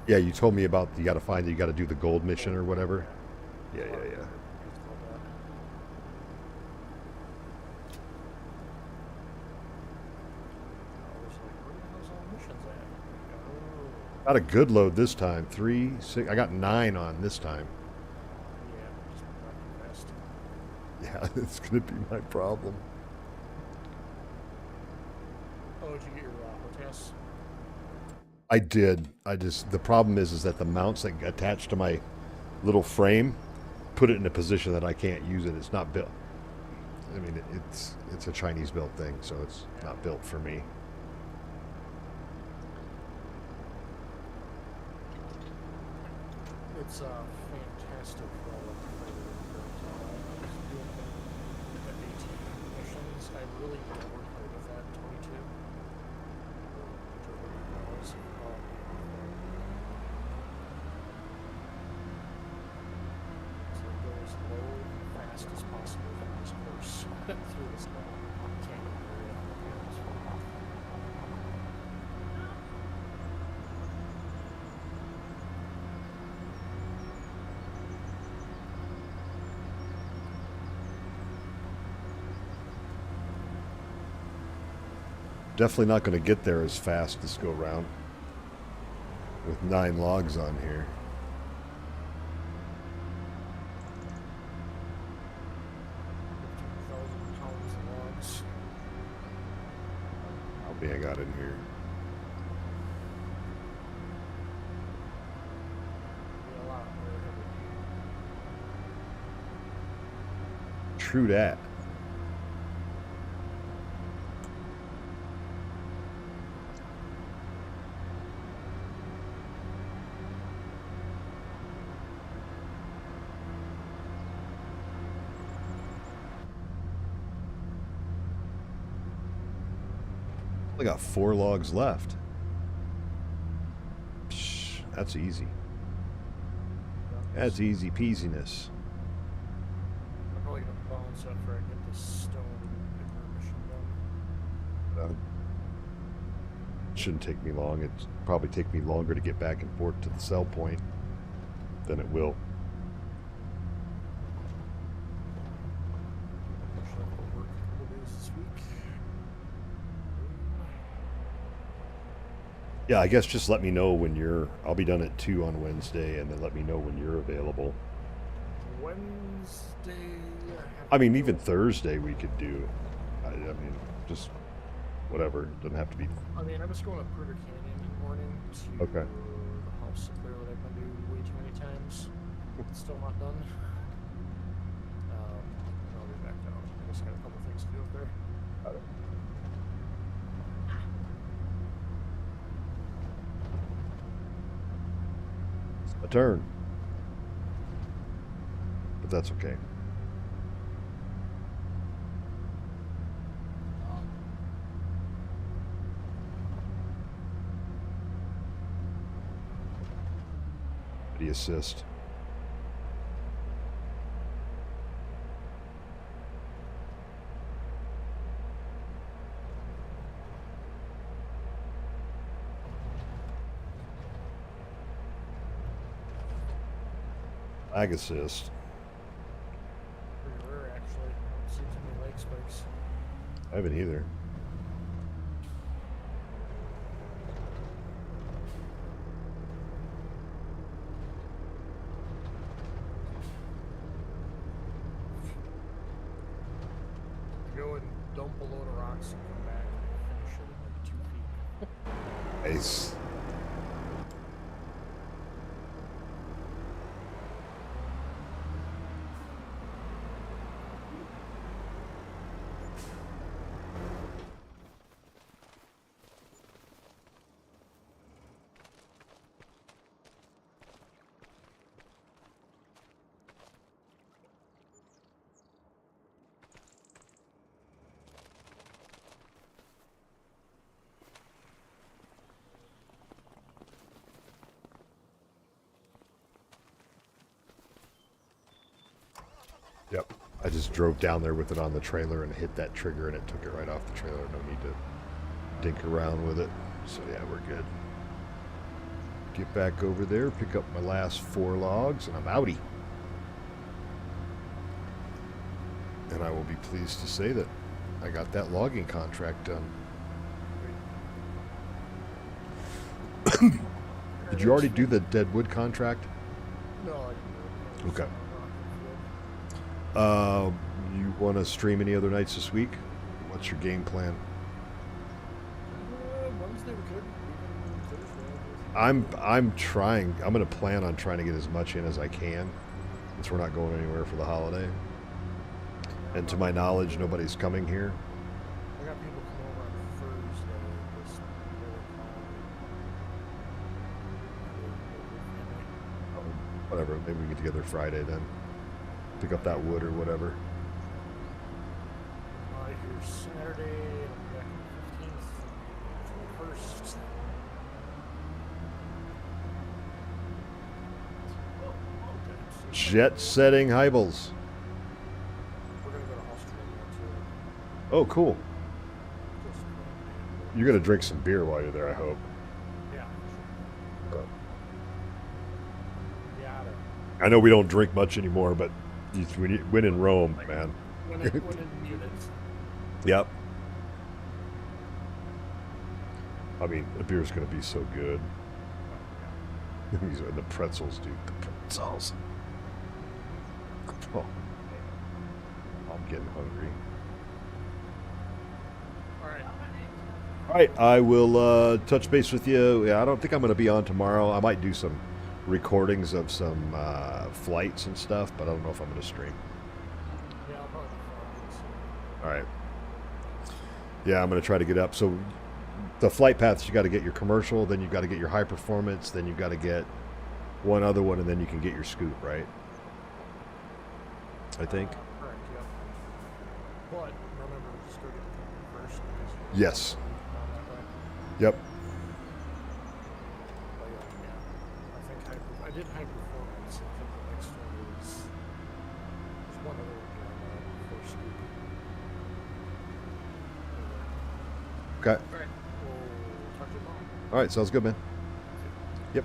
Yeah, you told me about you got to do the gold mission or whatever. Yeah. Got a good load this time. 3, 6. I got 9 on this time. Yeah, just not too fast. Yeah, it's gonna be my problem. Oh, did you get your HOTAS? I did. The problem is that the mounts that attach to my little frame put it in a position that I can't use it. It's not built. I mean, it's a Chinese built thing, so it's not built for me. It's a fantastic role. The 18 missions, I really never played with that 22. So it goes low and fast as possible from this course through this canyon area. Definitely not going to get there as fast this go round with 9 logs on here. £15,000 in logs. How many I got in here? Yeah, a lot more heavy. True that. I got 4 logs left. Psh, that's easy. That's easy peasiness. I'm probably gonna bounce after I get this stone picker mission done. Shouldn't take me long. It'd probably take me longer to get back and forth to the sell point than it will. Should I go work a couple days this week? Yeah, I guess just let me know when you're... I'll be done at 2 on Wednesday, and then let me know when you're available. Wednesday. I mean, even Thursday we could do. I mean, just whatever. It doesn't have to be... I mean, I'm just going to Critter Canyon in the morning to Okay. the house up there that I've been to way too many times. It's still not done. And I'll be back down. I just got a couple things to do up there. Got it. It's my turn. But that's okay. The assist. Lag assist. Pretty rare, actually. I don't see too many leg spikes. I haven't either. Go and dump a load of rocks and come back and finish it in like 2 feet. Nice. Yep. I just drove down there with it on the trailer and hit that trigger and it took it right off the trailer. No need to dink around with it. So yeah, we're good. Get back over there, pick up my last 4 logs, and I'm outie. And I will be pleased to say that I got that logging contract done. Did you already do the Deadwood contract? No, I didn't. Okay. You want to stream any other nights this week? What's your game plan? Wednesday we could. Even Thursday. I'm trying. I'm going to plan on trying to get as much in as I can, since we're not going anywhere for the holiday. And to my knowledge, nobody's coming here. I got people come over on Thursday. Just Whatever. Maybe we get together Friday then. Pick up that wood or whatever. Here's Saturday. I'll be back on the 15th. 21st. Jet setting Hybels. We're gonna go to Australia too. Oh, cool. Just, You're going to drink some beer while you're there, I hope. yeah. Okay. Yeah. I know we don't drink much anymore, but when in Rome, man. When in units. Yep. I mean, the beer's going to be so good. These are the pretzels, dude. The pretzels. Oh, I'm getting hungry. All right. All right, I will touch base with you. Yeah, I don't think I'm going to be on tomorrow. I might do some recordings of some flights and stuff, but I don't know if I'm going to stream. Yeah, I'll probably All right. Yeah, I'm going to try to get up. So the flight paths, you got to get your commercial, then you've got to get your high performance, then you've got to get one other one, and then you can get your scoop, right? I think. Correct, yeah. But remember to just go get the paper first. Because Yes. on that way. Yep. But yeah, I think I did high performance. I think the next one is there's one other one here on the first scoop. Anyway, Okay. alright, we'll talk to you tomorrow. All right, sounds good, man. Yep.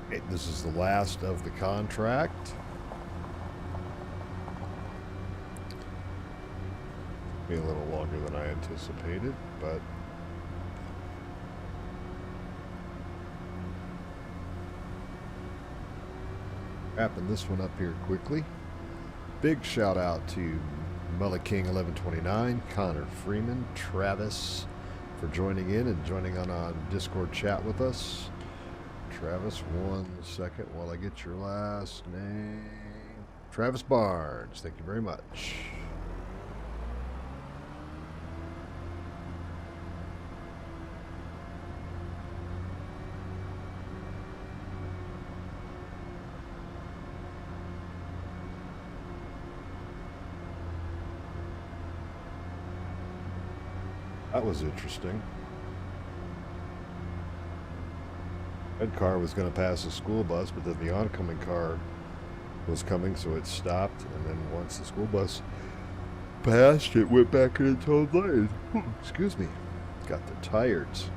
Okay, this is the last of the contract. Be a little longer than I anticipated, but wrapping this one up here quickly. Big shout out to Mullet King 1129, Connor Freeman, Travis for joining in and joining on Discord chat with us. Travis, 1 second while I get your last name. Travis Barnes, thank you very much. That was interesting. That car was going to pass a school bus, but then the oncoming car was coming, so it stopped. And then once the school bus passed, it went back in its own lane. Excuse me. Got the tires.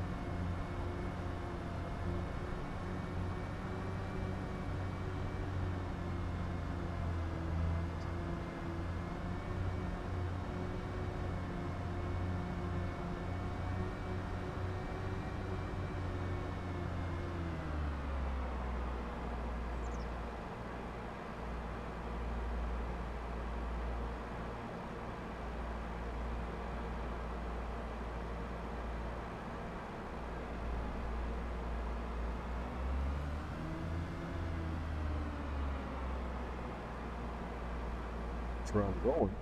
That's where I'm going.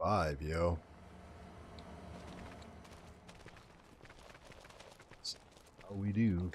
Five, yo. That's how we do.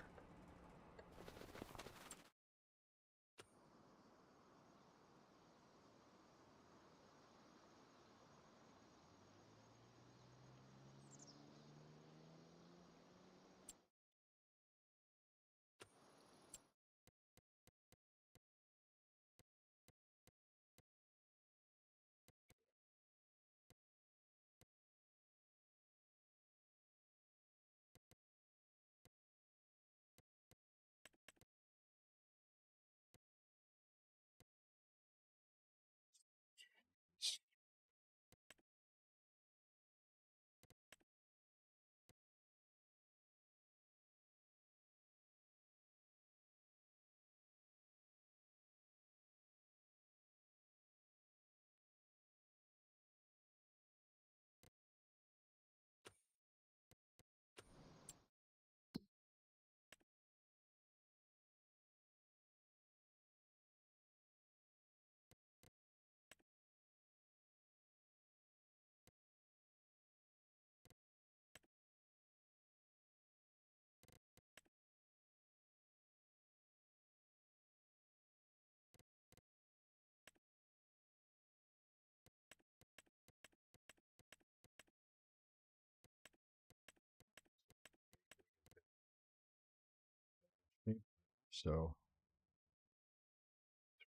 So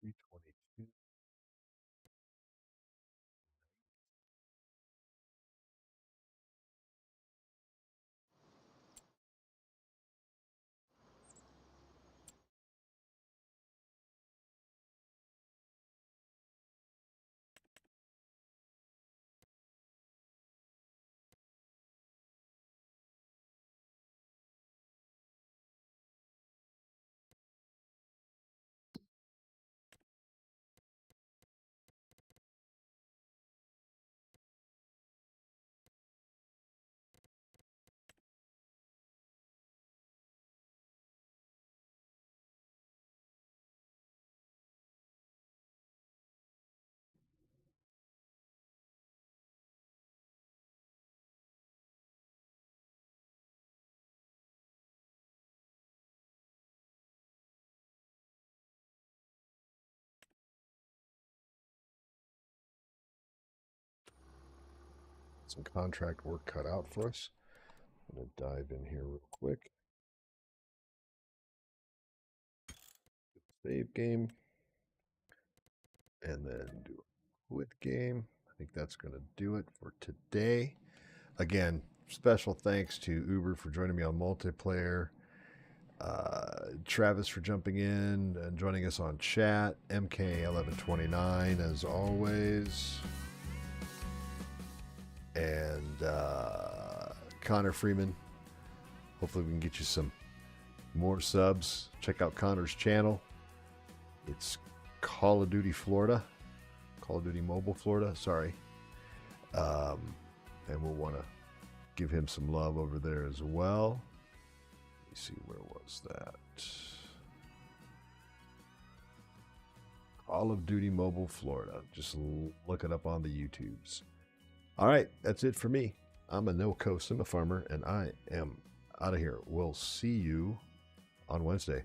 322. some contract work cut out for us. I'm going to dive in here real quick. Save game. And then do a quit game. I think that's going to do it for today. Again, special thanks to Uber for joining me on multiplayer. Travis for jumping in and joining us on chat. MK1129 as always. And Connor Freeman. Hopefully we can get you some more subs. Check out Connor's channel. It's Call of Duty Florida. Call of Duty Mobile Florida, sorry. And we'll want to give him some love over there as well. Let me see, where was that? Call of Duty Mobile Florida. Just look it up on the YouTubes. All right, that's it for me. I'm a no-co Sima farmer, and I am out of here. We'll see you on Wednesday.